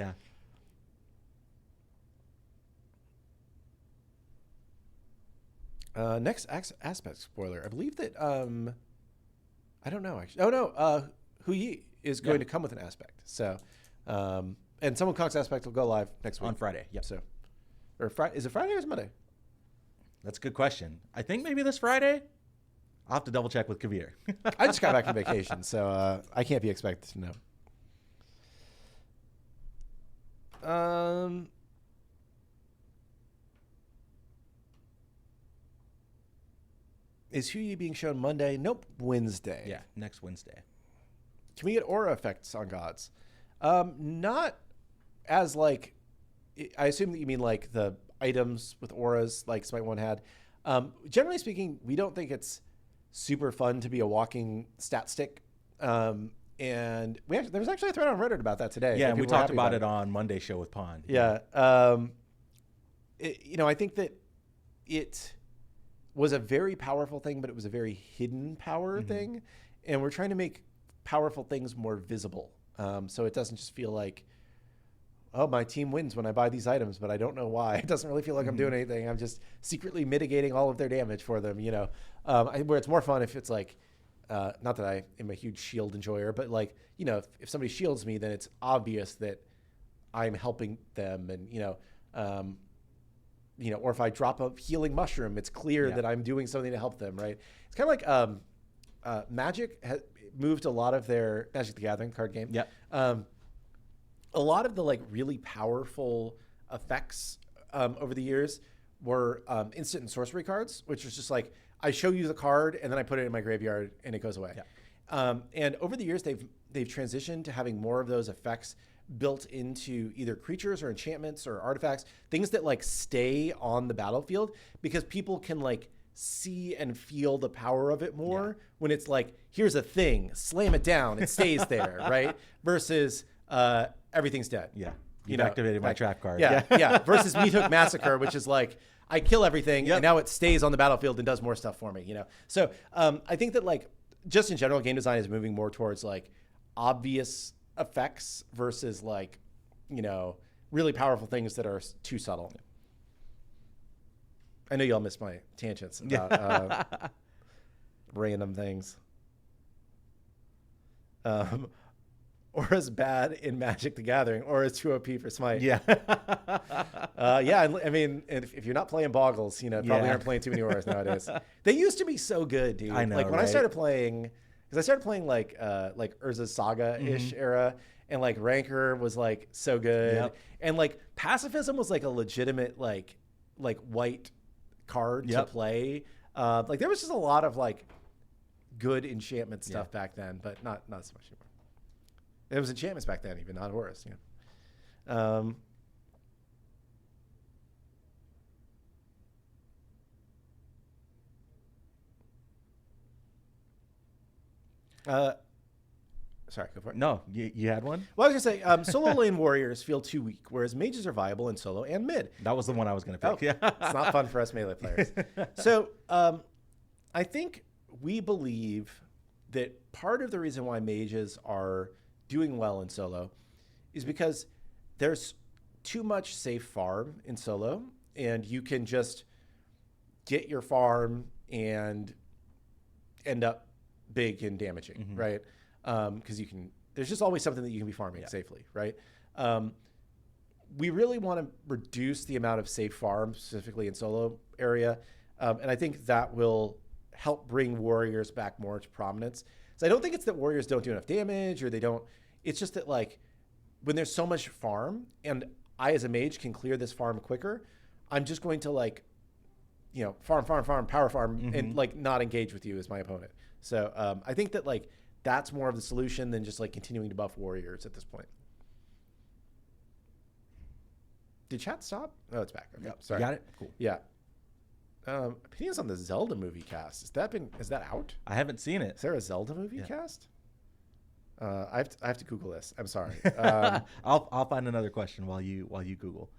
Next aspect spoiler. I believe that I don't know actually. Oh no, Hu Yi is going to come with an aspect. So and Someone Conk's aspect will go live next week on Friday. Yep. So or Friday, is it Friday or is it Monday? That's a good question. I think maybe this Friday. I'll have to double check with Kavir. I just got back from vacation, so I can't be expected to know. Is Huey being shown Monday? Nope, Wednesday. Yeah, next Wednesday. Can we get aura effects on gods? Not as like, I assume that you mean like the items with auras like Smite 1 had. Generally speaking, we don't think it's super fun to be a walking stat stick. And there was actually a thread on Reddit about that today. Yeah, and we talked about it on Monday's show with Pond. Yeah. I think that it was a very powerful thing, but it was a very hidden power thing. And we're trying to make powerful things more visible. So it doesn't just feel like, oh, my team wins when I buy these items, but I don't know why. It doesn't really feel like I'm doing anything. I'm just secretly mitigating all of their damage for them, where it's more fun if it's like, not that I am a huge shield enjoyer, but like, if somebody shields me, then it's obvious that I'm helping them. And, or if I drop a healing mushroom, it's clear that I'm doing something to help them, right? It's kind of like Magic has moved a lot of their Magic the Gathering card game. Yeah. A lot of the like really powerful effects over the years were instant and sorcery cards, which was just like, I show you the card and then I put it in my graveyard and it goes away. Yeah. And over the years, they've transitioned to having more of those effects built into either creatures or enchantments or artifacts, things that like stay on the battlefield because people can like see and feel the power of it more when it's like, here's a thing, slam it down, it stays there, right? Versus everything's dead. Yeah. You've activated my trap card. Yeah. Versus Meat Hook Massacre, which is like, I kill everything and now it stays on the battlefield and does more stuff for me, So I think that like, just in general, game design is moving more towards like obvious effects versus like, really powerful things that are too subtle. I know y'all missed my tangents about random things. Aura's bad in Magic the Gathering. Aura's too OP for Smite. Yeah. I mean, if you're not playing Boggles, probably aren't playing too many Auras nowadays. They used to be so good, dude. I know, like when I started playing, because I started playing like Urza's Saga-ish era, and like Rancor was like so good, and like Pacifism was like a legitimate like white card to play. Like there was just a lot of like good enchantment stuff back then, but not so much anymore. It was enchantments back then, even not auras. Sorry, go for it. No, you had one? Well, I was going to say, solo lane warriors feel too weak, whereas mages are viable in solo and mid. That was the one I was going to pick. Oh, it's not fun for us melee players. So I think we believe that part of the reason why mages are doing well in solo is because there's too much safe farm in solo, and you can just get your farm and end up big and damaging, right? Because there's just always something that you can be farming safely, right? We really want to reduce the amount of safe farm, specifically in solo area, and I think that will help bring warriors back more into prominence. So I don't think it's that warriors don't do enough damage or they don't. It's just that like when there's so much farm and I as a mage can clear this farm quicker, I'm just going to like, farm, power farm and like not engage with you as my opponent. So I think that like that's more of the solution than just like continuing to buff warriors at this point. Did chat stop? Oh, it's back. Okay, sorry. You got it? Cool. Yeah. Opinions on the Zelda movie cast. Is that out? I haven't seen it. Is there a Zelda movie cast? I have to Google this. I'm sorry. I'll find another question while you Google.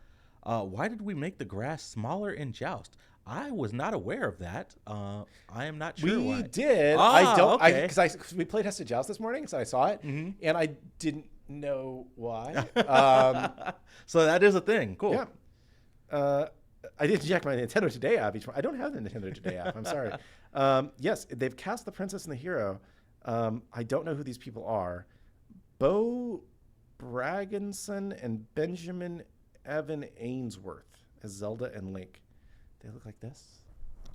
Why did we make the grass smaller in Joust? I was not aware of that. I am not sure why. We did. Because we play tested Joust this morning, so I saw it, and I didn't know why. So that is a thing. Cool. Yeah. I didn't check my Nintendo Today app each morning. I don't have the Nintendo Today app. I'm sorry. Yes, they've cast the princess and the hero. I don't know who these people are. Bo Bragginson and Benjamin Evan Ainsworth as Zelda and Link. They look like this.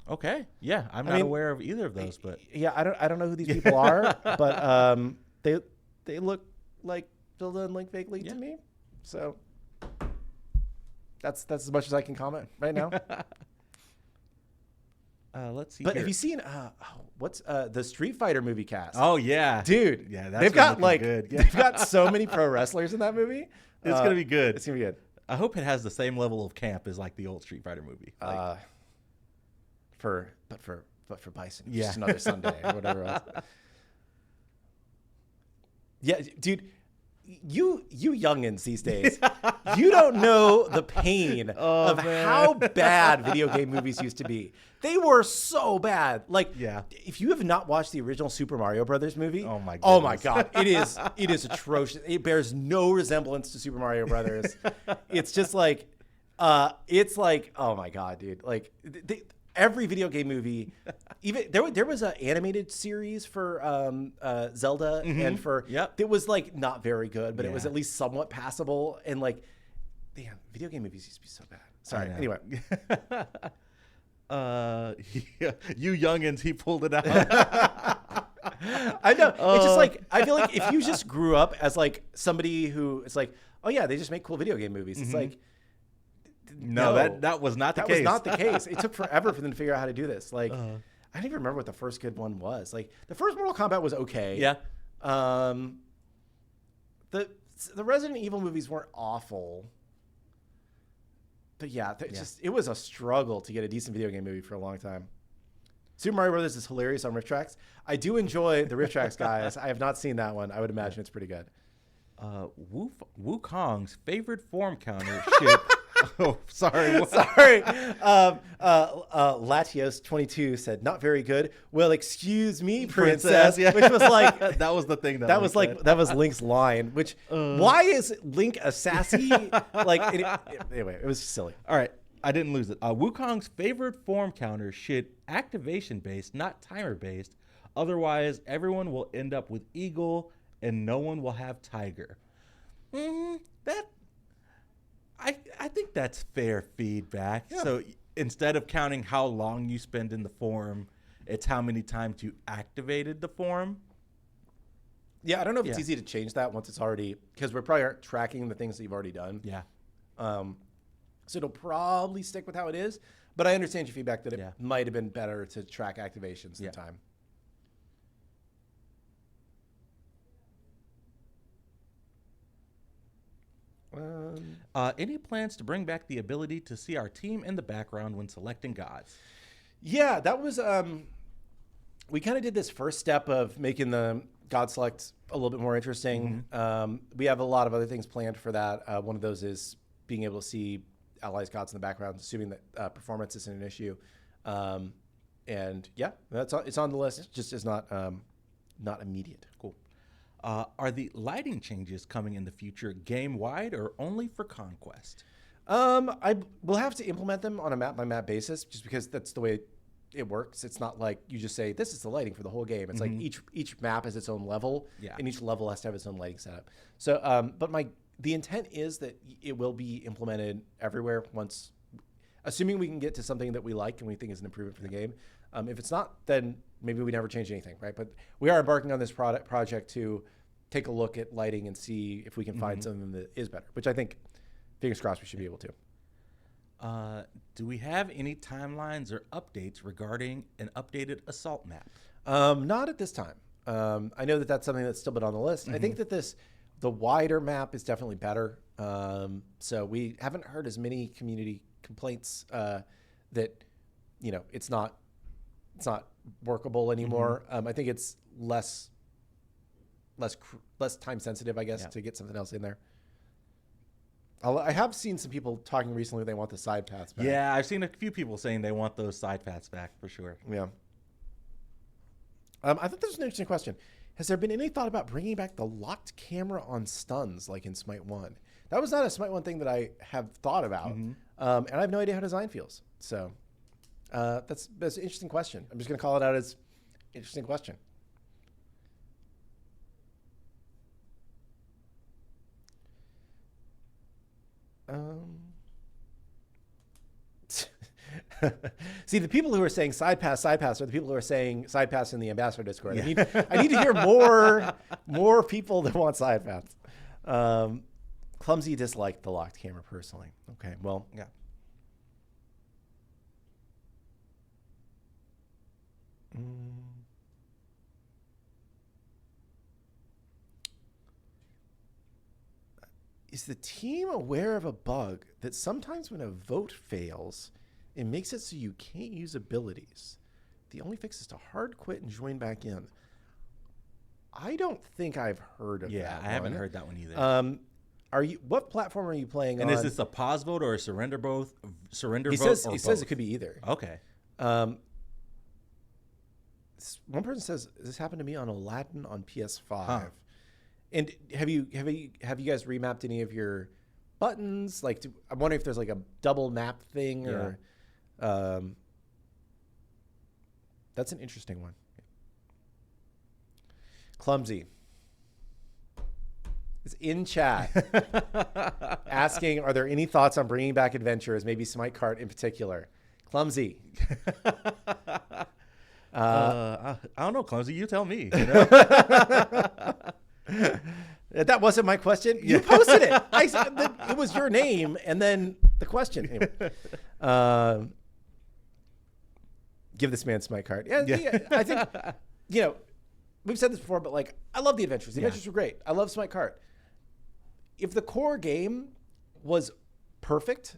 Okay. Yeah, I'm not aware of either of those, but yeah, I don't know who these people are, but they look like Zelda and Link vaguely to me. So That's as much as I can comment right now. Let's see. But here. have you seen what's the Street Fighter movie cast? Oh yeah, dude. Yeah, that's they've got like good. Yeah. they've got so many pro wrestlers in that movie. It's gonna be good. It's gonna be good. I hope it has the same level of camp as like the old Street Fighter movie. Like, for Bison, Yeah. just another Sunday or whatever else. Yeah, dude. You youngins these days, you don't know the pain of how bad video game movies used to be. They were so bad. Like, if you have not watched the original Super Mario Brothers movie, oh my God, it is atrocious. It bears no resemblance to Super Mario Brothers. It's just like, oh my God, dude. Like, every video game movie, even there was an animated series for Zelda and for it was like not very good, but it was at least somewhat passable. And like, damn, video game movies used to be so bad. Sorry. Anyway, you youngins, he pulled it out. I know. It's just like I feel like if you just grew up as like somebody who it's like, oh yeah, they just make cool video game movies. It's like. No, that was not the case. That was not the case. It took forever for them to figure out how to do this. Like, I don't even remember what the first good one was. Like, the first Mortal Kombat was okay. Yeah. The Resident Evil movies weren't awful. But yeah, it was a struggle to get a decent video game movie for a long time. Super Mario Brothers is hilarious on Riff Tracks. I do enjoy the Riff Tracks guys. I have not seen that one. I would imagine it's pretty good. Wukong's favorite form counter shit. Oh, sorry. Sorry. Latios22 said, not very good. Well, excuse me, princess. Yeah. Which was like... that was the thing that was like... That was Link's line, which... why is Link a sassy? Like, anyway, it was silly. All right. I didn't lose it. Wukong's favorite form counter should activation-based, not timer-based. Otherwise, everyone will end up with eagle and no one will have tiger. I think that's fair feedback. Yeah. So instead of counting how long you spend in the form, it's how many times you activated the form. Yeah, I don't know if it's easy to change that once it's already, because we're probably aren't tracking the things that you've already done. Yeah. So it'll probably stick with how it is, but I understand your feedback that it might have been better to track activations than time. Any plans to bring back the ability to see our team in the background when selecting gods? Yeah, that was we kind of did this first step of making the god select a little bit more interesting. We have a lot of other things planned for that. One of those is being able to see allies gods in the background, assuming that performance isn't an issue. And yeah, it's on the list. It just is not immediate. Cool. Are the lighting changes coming in the future game-wide or only for Conquest? I will have to implement them on a map-by-map basis just because that's the way it works. It's not like you just say, this is the lighting for the whole game. It's like each map has its own level, and each level has to have its own lighting setup. So, but the intent is that it will be implemented everywhere once, assuming we can get to something that we like and we think is an improvement for the game. If it's not, then maybe we never change anything, right? But we are embarking on this project to take a look at lighting and see if we can find something that is better, which I think, fingers crossed, we should be able to. Do we have any timelines or updates regarding an updated assault map? Not at this time. I know that that's something that's still been on the list. I think that the wider map is definitely better. So we haven't heard as many community complaints that, it's not workable anymore. I think it's less time sensitive, I guess, to get something else in there. I have seen some people talking recently they want the side paths back. Yeah, I've seen a few people saying they want those side paths back for sure. Yeah. I thought this was an interesting question. Has there been any thought about bringing back the locked camera on stuns like in SMITE 1? That was not a SMITE 1 thing that I have thought about, and I have no idea how design feels. So that's an interesting question. I'm just going to call it out as interesting question. See, the people who are saying side pass are the people who are saying side pass in the ambassador Discord. I need to hear more people that want side paths. Clumsy disliked the locked camera personally. Okay, well, Yeah. Is the team aware of a bug that sometimes when a vote fails, it makes it so you can't use abilities? The only fix is to hard quit and join back in. I don't think I've heard of that. Yeah, I haven't heard that one either. What platform are you playing and on? is this a pause vote or a surrender vote? He says it could be either. Okay. One person says this happened to me on Aladdin on PS5. Huh. And have you guys remapped any of your buttons? Like, I'm wondering if there's like a double map thing or. That's an interesting one. Clumsy is in chat asking, are there any thoughts on bringing back adventures, maybe Smite Cart in particular? Clumsy. I don't know, Clumsy. You tell me. You know? That wasn't my question. You posted it. It was your name and then the question. Anyway. Give this man Smite Cart. Yeah, I think, we've said this before, but like, I love the adventures. The adventures were great. I love Smite Cart. If the core game was perfect,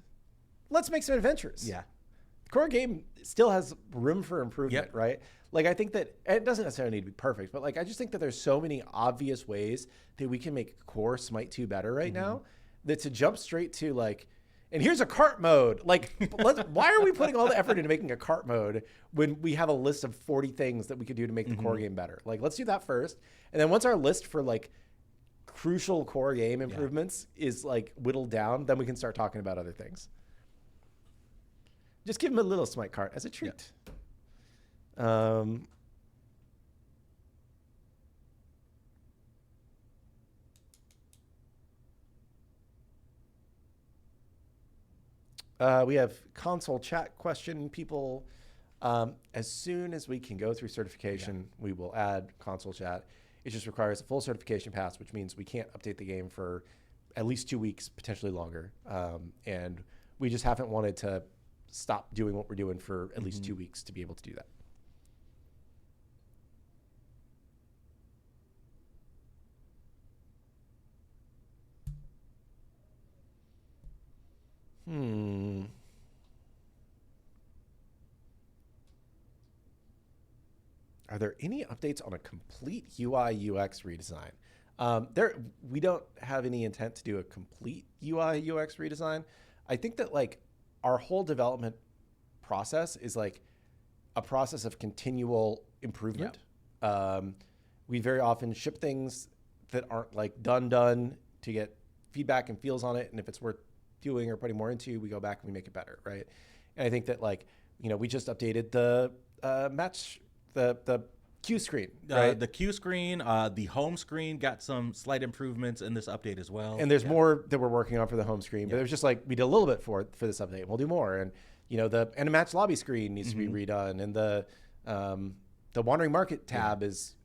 let's make some adventures. Yeah. The core game still has room for improvement, right? Like, I think that it doesn't necessarily need to be perfect, but like, I just think that there's so many obvious ways that we can make core Smite 2 better right now that to jump straight to like, and here's a cart mode. Like, why are we putting all the effort into making a cart mode when we have a list of 40 things that we could do to make the core game better? Like, let's do that first. And then once our list for like crucial core game improvements is like whittled down, then we can start talking about other things. Just give him a little Smite Cart as a treat. We have console chat question. People, as soon as we can go through certification, we will add console chat. It just requires a full certification pass, which means we can't update the game for at least 2 weeks, potentially longer. And we just haven't wanted to stop doing what we're doing for at least 2 weeks to be able to do that. Are there any updates on a complete UI UX redesign? We don't have any intent to do a complete UI UX redesign. I think that like our whole development process is like a process of continual improvement. We very often ship things that aren't like done to get feedback and feels on it. And if it's worth doing or putting more into, we go back and we make it better, right? And I think that like, we just updated the the Q screen, right? The Q screen, the home screen got some slight improvements in this update as well. And there's more that we're working on for the home screen, but it was just like we did a little bit for this update. We'll do more, and and a match lobby screen needs to be redone, and the wandering market tab is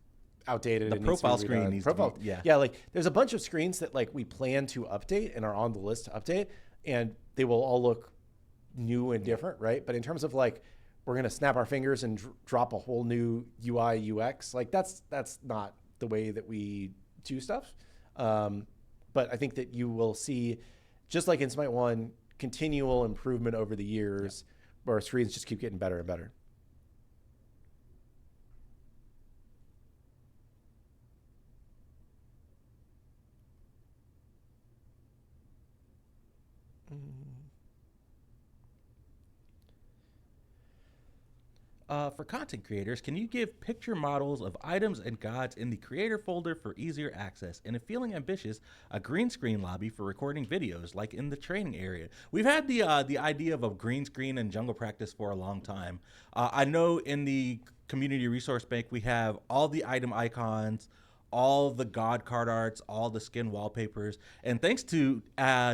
outdated. The profile screen needs to be, like there's a bunch of screens that like we plan to update and are on the list to update, and they will all look new and different, right? But in terms of like, we're going to snap our fingers and drop a whole new UI UX. Like that's not the way that we do stuff. But I think that you will see, just like in Smite 1, continual improvement over the years where our screens just keep getting better and better. For content creators, can you give picture models of items and gods in the creator folder for easier access? And if feeling ambitious, a green screen lobby for recording videos, like in the training area. We've had the idea of a green screen and jungle practice for a long time. I know in the community resource bank, we have all the item icons, all the god card arts, all the skin wallpapers. And thanks to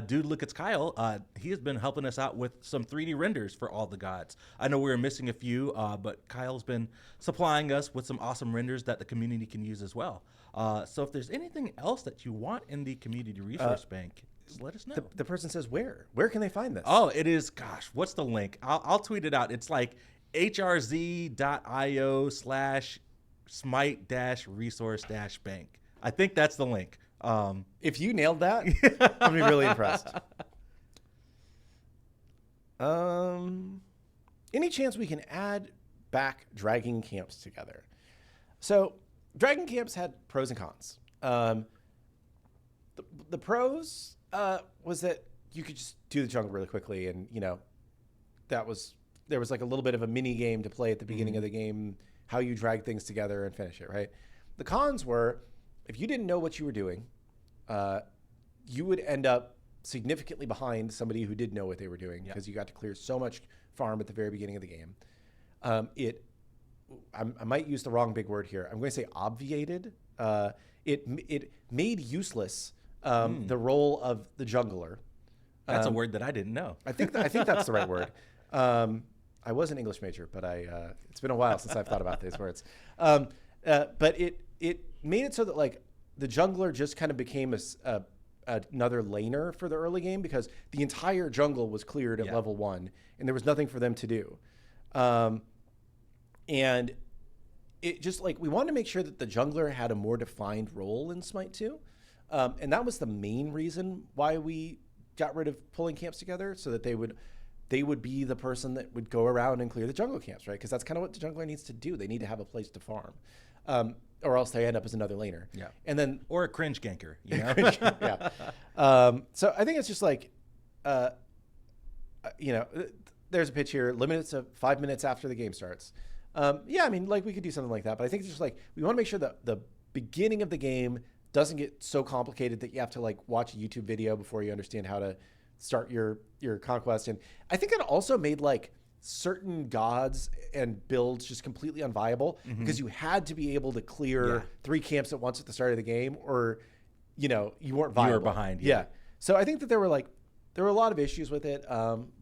Dude Look It's Kyle, he has been helping us out with some 3D renders for all the gods. I know we were missing a few, but Kyle's been supplying us with some awesome renders that the community can use as well. So if there's anything else that you want in the community resource bank. just let us know. The person says where? Where can they find this? Oh, it is. Gosh, what's the link? I'll tweet it out. It's like hrz.io/smite-resource-bank. I think that's the link. If you nailed that, I'd be really impressed. Any chance we can add back dragging camps together? So dragging camps had pros and cons. The pros was that you could just do the jungle really quickly, and there was like a little bit of a mini game to play at the beginning of the game, how you drag things together and finish it, right? The cons were, if you didn't know what you were doing, you would end up significantly behind somebody who did know what they were doing, because you got to clear so much farm at the very beginning of the game. I might use the wrong big word here. I'm going to say obviated. It made useless the role of the jungler. That's a word that I didn't know. I think that's the right word. I was an English major, but it's been a while since I've thought about these words. But it made it so that like the jungler just kind of became another laner for the early game, because the entire jungle was cleared at level 1 and there was nothing for them to do. And it just like, we wanted to make sure that the jungler had a more defined role in Smite 2. And that was the main reason why we got rid of pulling camps together, so that they would be the person that would go around and clear the jungle camps, right? Because that's kind of what the jungler needs to do. They need to have a place to farm. Or else they end up as another laner. Yeah. And then, or a cringe ganker, yeah. So I think it's just like, there's a pitch here, limited to 5 minutes after the game starts. Yeah, I mean, like we could do something like that, but I think it's just like, we want to make sure that the beginning of the game doesn't get so complicated that you have to like watch a YouTube video before you understand how to start your conquest. And I think it also made like certain gods and builds just completely unviable, because you had to be able to clear 3 camps at once at the start of the game, or you weren't viable. You were behind. Yeah. So I think that there were a lot of issues with it,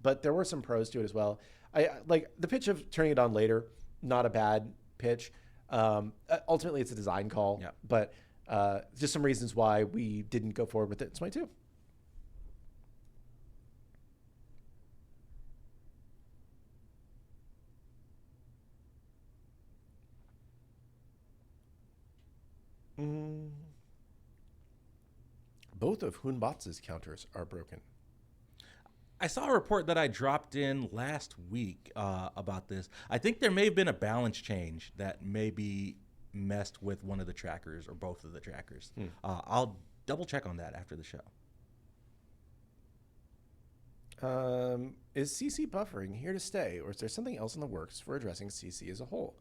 but there were some pros to it as well. I like the pitch of turning it on later, not a bad pitch. Ultimately it's a design call, but just some reasons why we didn't go forward with it in Smite 2. Both of Hunbatz's counters are broken. I saw a report that I dropped in last week about this. I think there may have been a balance change that maybe messed with one of the trackers or both of the trackers. I'll double check on that after the show. Is CC buffering here to stay, or is there something else in the works for addressing CC as a whole?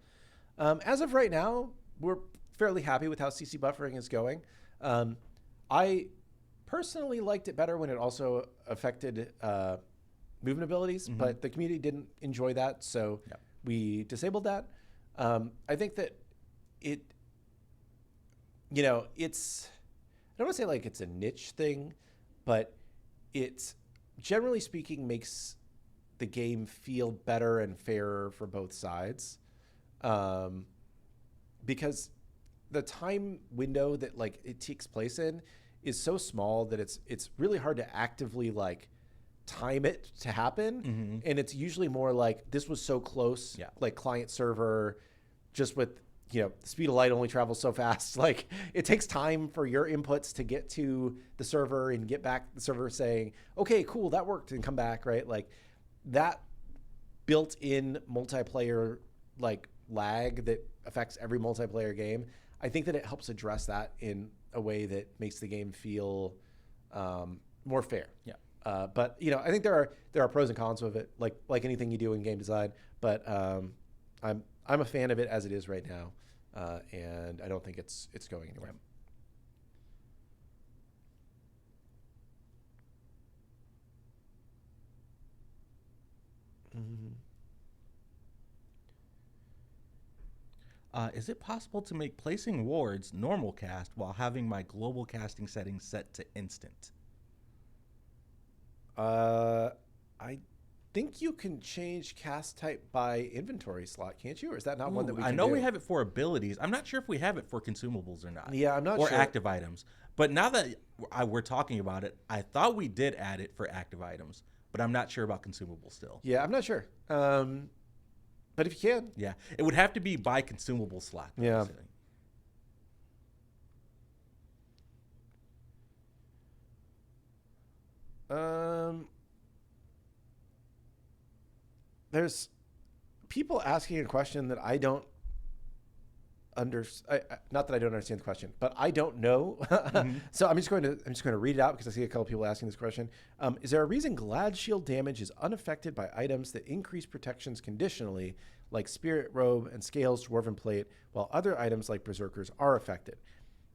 As of right now, we're fairly happy with how CC buffering is going. I personally liked it better when it also affected movement abilities, but the community didn't enjoy that, so we disabled that. I think that it's, I don't want to say like it's a niche thing, but it, generally speaking, makes the game feel better and fairer for both sides. Because the time window that like it takes place in is so small that it's really hard to actively like time it to happen. And it's usually more like, this was so close, like client server, just with, the speed of light only travels so fast. Like it takes time for your inputs to get to the server and get back the server saying, okay, cool, that worked, and come back, right? Like that built-in multiplayer like lag that affects every multiplayer game. I think that it helps address that in a way that makes the game feel more fair. But I think there are pros and cons of it, like anything you do in game design. But I'm a fan of it as it is right now, and I don't think it's going anywhere. Is it possible to make placing wards normal cast while having my global casting settings set to instant? I think you can change cast type by inventory slot, can't you? Or is that not one that we can I know do? we have it for abilities. I'm not sure if we have it for consumables or not. Yeah, I'm not sure. sure. Or active items. But now that we're talking about it, I thought we did add it for active items, but I'm not sure about consumables still. Yeah, I'm not sure. But if you can. Yeah, it would have to be by consumable slot. Yeah. There's people asking a question that I don't not that I don't understand the question, but I don't know. So I'm just going to read it out because I see a couple people asking this question. Is there a reason Glad Shield damage is unaffected by items that increase protections conditionally, like Spirit Robe and Scales Dwarven Plate, while other items like Berserkers are affected?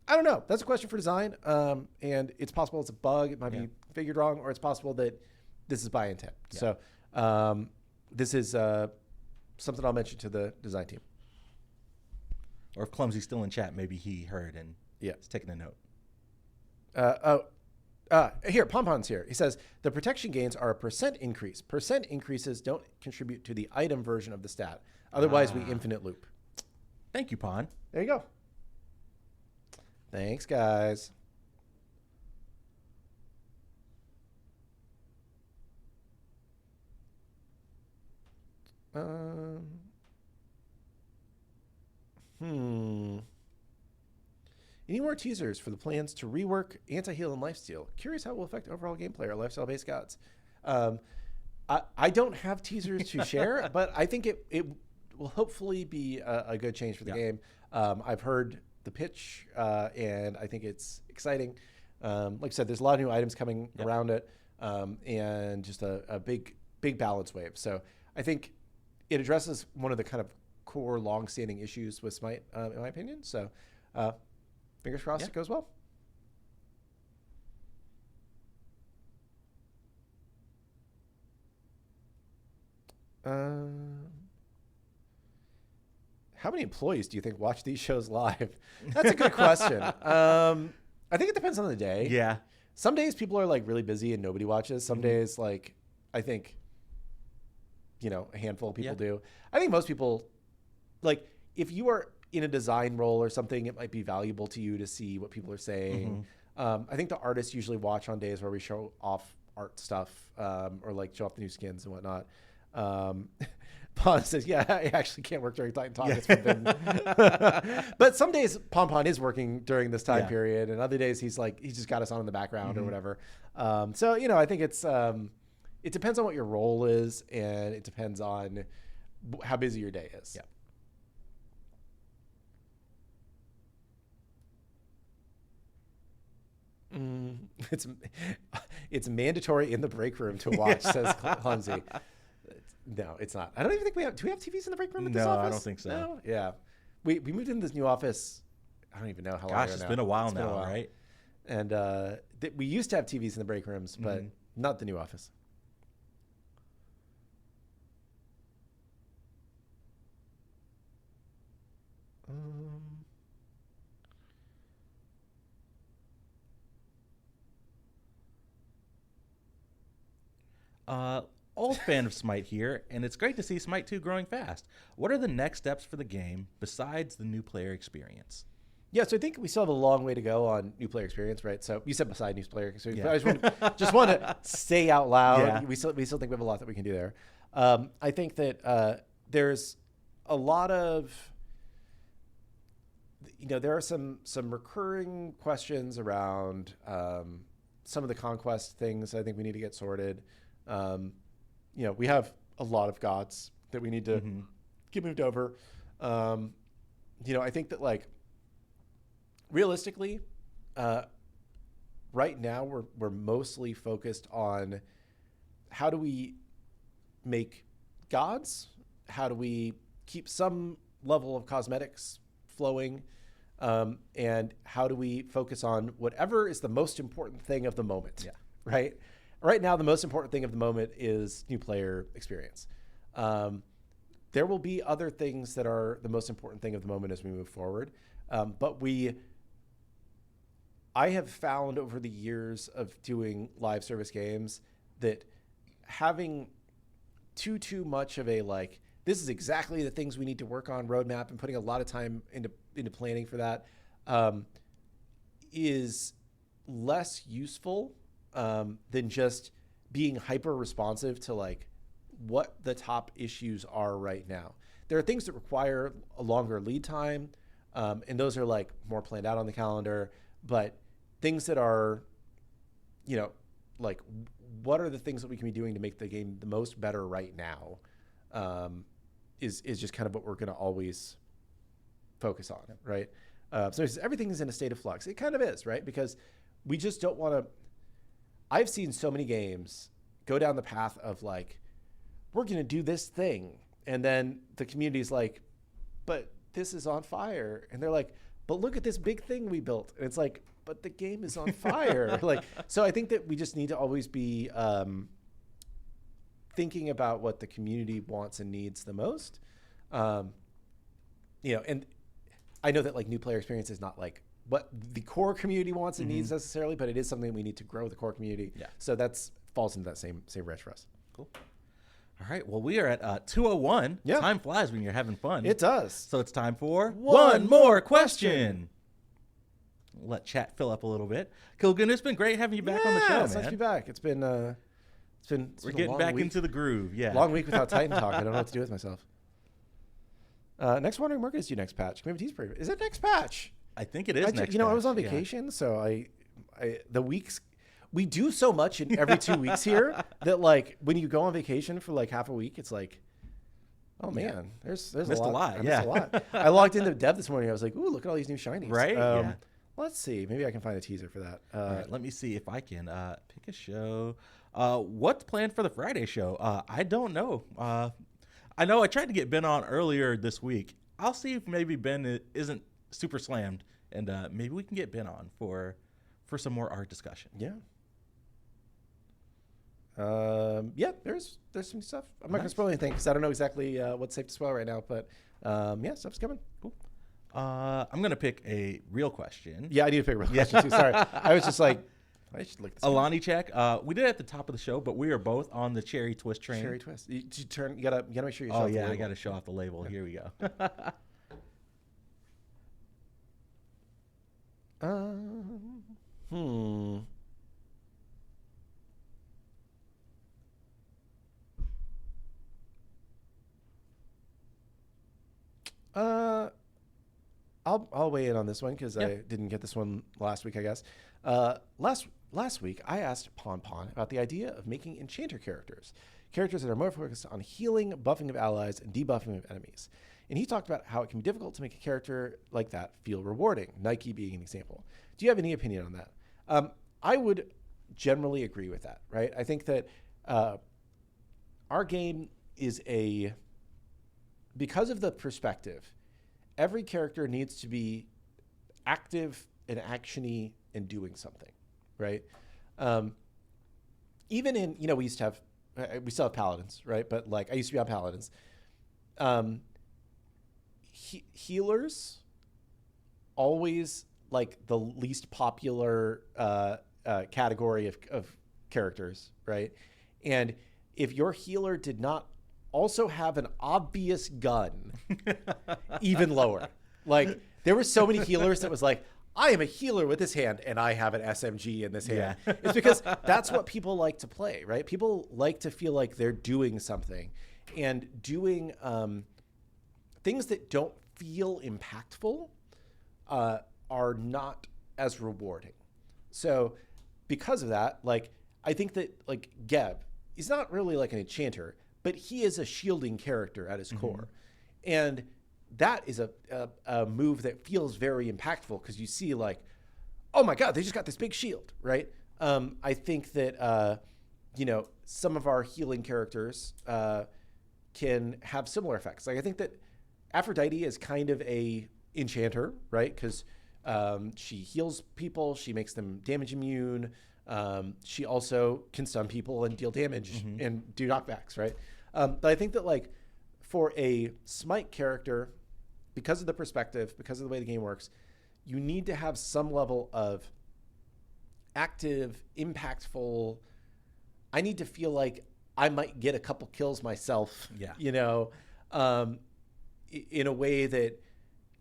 I don't know. That's a question for design. And it's possible it's a bug. It might be figured wrong, or it's possible that this is by intent. Yeah. So this is something I'll mention to the design team. Or if Clumsy's still in chat, maybe he heard and is taking a note. Here, Pompon's here. He says, the protection gains are a % increase. % increases don't contribute to the item version of the stat. Otherwise, we infinite loop. Thank you, Pon. There you go. Thanks, guys. Any more teasers for the plans to rework anti-heal and lifesteal? Curious how it will affect overall gameplay or lifestyle-based gods. I don't have teasers to share, but I think it will hopefully be a good change for the game. I've heard the pitch, and I think it's exciting. Like I said, there's a lot of new items coming around it, and just a big balance wave. So I think it addresses one of the kind of core long-standing issues with SMITE, in my opinion. So fingers crossed it goes well. How many employees do you think watch these shows live? That's a good question. I think it depends on the day. Yeah. Some days people are like really busy and nobody watches. Some days, like, I think, a handful of people do. I think most people, like, if you are in a design role or something, it might be valuable to you to see what people are saying. I think the artists usually watch on days where we show off art stuff, or like show off the new skins and whatnot. Pon says, yeah, I actually can't work during Titan Talk. It's forbidden. But some days Pon is working during this time period, and other days he's just got us on in the background or whatever. So, I think it's, it depends on what your role is, and it depends on how busy your day is. Yeah. It's mandatory in the break room to watch, says Clumsy. No, it's not. I don't even think we have. Do we have TVs in the break room at this office? No, I don't think so. No? Yeah. We moved into this new office. I don't even know how long ago now. It's been a while now, right? And we used to have TVs in the break rooms, but not the new office. Old fan of SMITE here, and it's great to see SMITE 2 growing fast. What are the next steps for the game besides the new player experience? Yeah, so I think we still have a long way to go on new player experience, right? So you said beside new player experience, but I just want to say out loud, we still think we have a lot that we can do there. I think that there's a lot of, there are some recurring questions around some of the conquest things I think we need to get sorted. We have a lot of gods that we need to get moved over. I think that, like, realistically, right now we're mostly focused on how do we make gods? How do we keep some level of cosmetics flowing? And how do we focus on whatever is the most important thing of the moment? Yeah. Right? Right now, the most important thing of the moment is new player experience. There will be other things that are the most important thing of the moment as we move forward. But I have found over the years of doing live service games that having too much of a like, this is exactly the things we need to work on roadmap, and putting a lot of time into planning for that is less useful than just being hyper responsive to like what the top issues are right now. There are things that require a longer lead time, and those are like more planned out on the calendar, but things that are, you know, like what are the things that we can be doing to make the game the most better right now is just kind of what we're going to always focus on, right? So everything is in a state of flux. It kind of is, right? Because we just don't want to. I've seen so many games go down the path of like, we're going to do this thing, and then the community's like, but this is on fire, and they're like, but look at this big thing we built, and it's like, but the game is on fire. Like, so I think that we just need to always be thinking about what the community wants and needs the most. You know, and I know that like new player experience is not like what the core community wants and needs necessarily, but it is something we need to grow the core community. Yeah. So that's falls into that same range for us. Cool. All right. Well, we are at 2:01. Yeah. Time flies when you're having fun. It does. So it's time for one more question. Let chat fill up a little bit. Kilgun, it's been great having you back on the show, it's nice to be back. It's been we're getting back into the groove. Yeah. Long week without Titan talk. I don't know what to do with myself. Next Wandering Market is due next patch. Maybe Teespring. Is it next patch? I think it is next. You know, I was on vacation, so I the weeks. We do so much in every 2 weeks here that like when you go on vacation for like half a week, it's like, oh man, there's a lot. I missed a lot. I logged into Dev this morning. I was like, ooh, look at all these new shinies. Right. Yeah. Let's see. Maybe I can find a teaser for that. All right, let me see if I can pick a show. What's planned for the Friday show? I don't know. I know I tried to get Ben on earlier this week. I'll see if maybe Ben isn't super slammed, and maybe we can get Ben on for some more art discussion. Yeah. There's some stuff. I'm not gonna spoil anything because I don't know exactly what's safe to spoil right now, but stuff's coming. Cool. I'm gonna pick a real question. Yeah, I need to pick a real question too. Sorry, I was just like, I should look this Alani check. We did it at the top of the show, but we are both on the Cherry Twist train. Cherry Twist. You gotta make sure you show off the label. I gotta show off the label. Yeah. Here we go. I'll weigh in on this one because I didn't get this one last week, I guess. Last week, I asked Pon about the idea of making enchanter characters that are more focused on healing, buffing of allies, and debuffing of enemies. And he talked about how it can be difficult to make a character like that feel rewarding, Nike being an example. Do you have any opinion on that? I would generally agree with that, right? I think that our game is because of the perspective, every character needs to be active and actiony and doing something, right? Even in, we used to have, we still have paladins, right? But like I used to be on paladins. Healers always like the least popular category of characters, right? And if your healer did not also have an obvious gun, even lower. Like there were so many healers that was like, I am a healer with this hand and I have an SMG in this hand. Yeah. It's because that's what people like to play, right? People like to feel like they're doing something, and doing things that don't feel impactful are not as rewarding. So because of that, like I think that like Geb is not really like an enchanter, but he is a shielding character at his core. And that is a move that feels very impactful because you see like, oh my God, they just got this big shield, right? I think that, some of our healing characters can have similar effects. Like I think that Aphrodite is kind of a enchanter, right? Because she heals people, she makes them damage immune. She also can stun people and deal damage and do knockbacks, right? But I think that like for a SMITE character, because of the perspective, because of the way the game works, you need to have some level of active, impactful. I need to feel like I might get a couple kills myself, Yeah. In a way that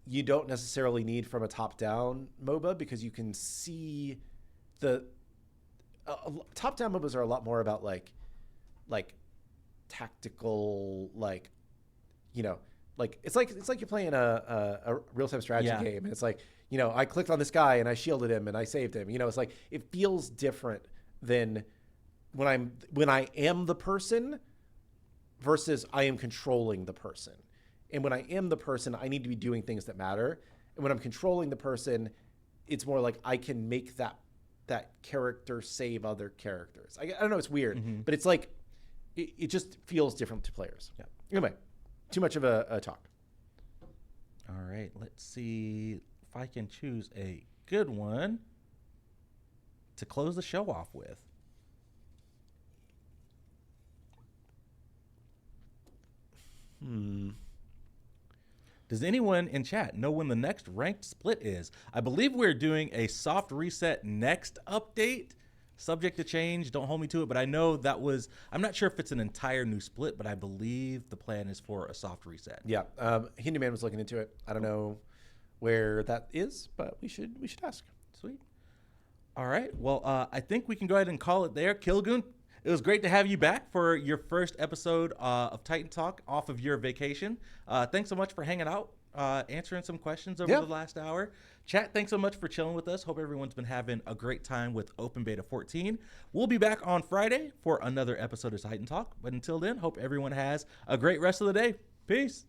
you don't necessarily need from a top-down MOBA, because you can see the top-down MOBAs are a lot more about like tactical, it's like you're playing a real-time strategy game, and it's like, I clicked on this guy and I shielded him and I saved him. It's like, it feels different than when I am the person versus I am controlling the person. And when I am the person, I need to be doing things that matter. And when I'm controlling the person, it's more like I can make that character save other characters. I don't know, it's weird, but it's like, it just feels different to players. Yeah. Anyway, too much of a talk. All right, let's see if I can choose a good one to close the show off with. Does anyone in chat know when the next ranked split is? I believe we're doing a soft reset next update, subject to change. Don't hold me to it, but I know I'm not sure if it's an entire new split, but I believe the plan is for a soft reset. Yeah. Hindu Man was looking into it. I don't know where that is, but we should ask. Sweet. All right. Well, I think we can go ahead and call it there. Kilgoon, it was great to have you back for your first episode of Titan Talk off of your vacation. Thanks so much for hanging out, answering some questions over the last hour. Chat, thanks so much for chilling with us. Hope everyone's been having a great time with Open Beta 14. We'll be back on Friday for another episode of Titan Talk. But until then, hope everyone has a great rest of the day. Peace.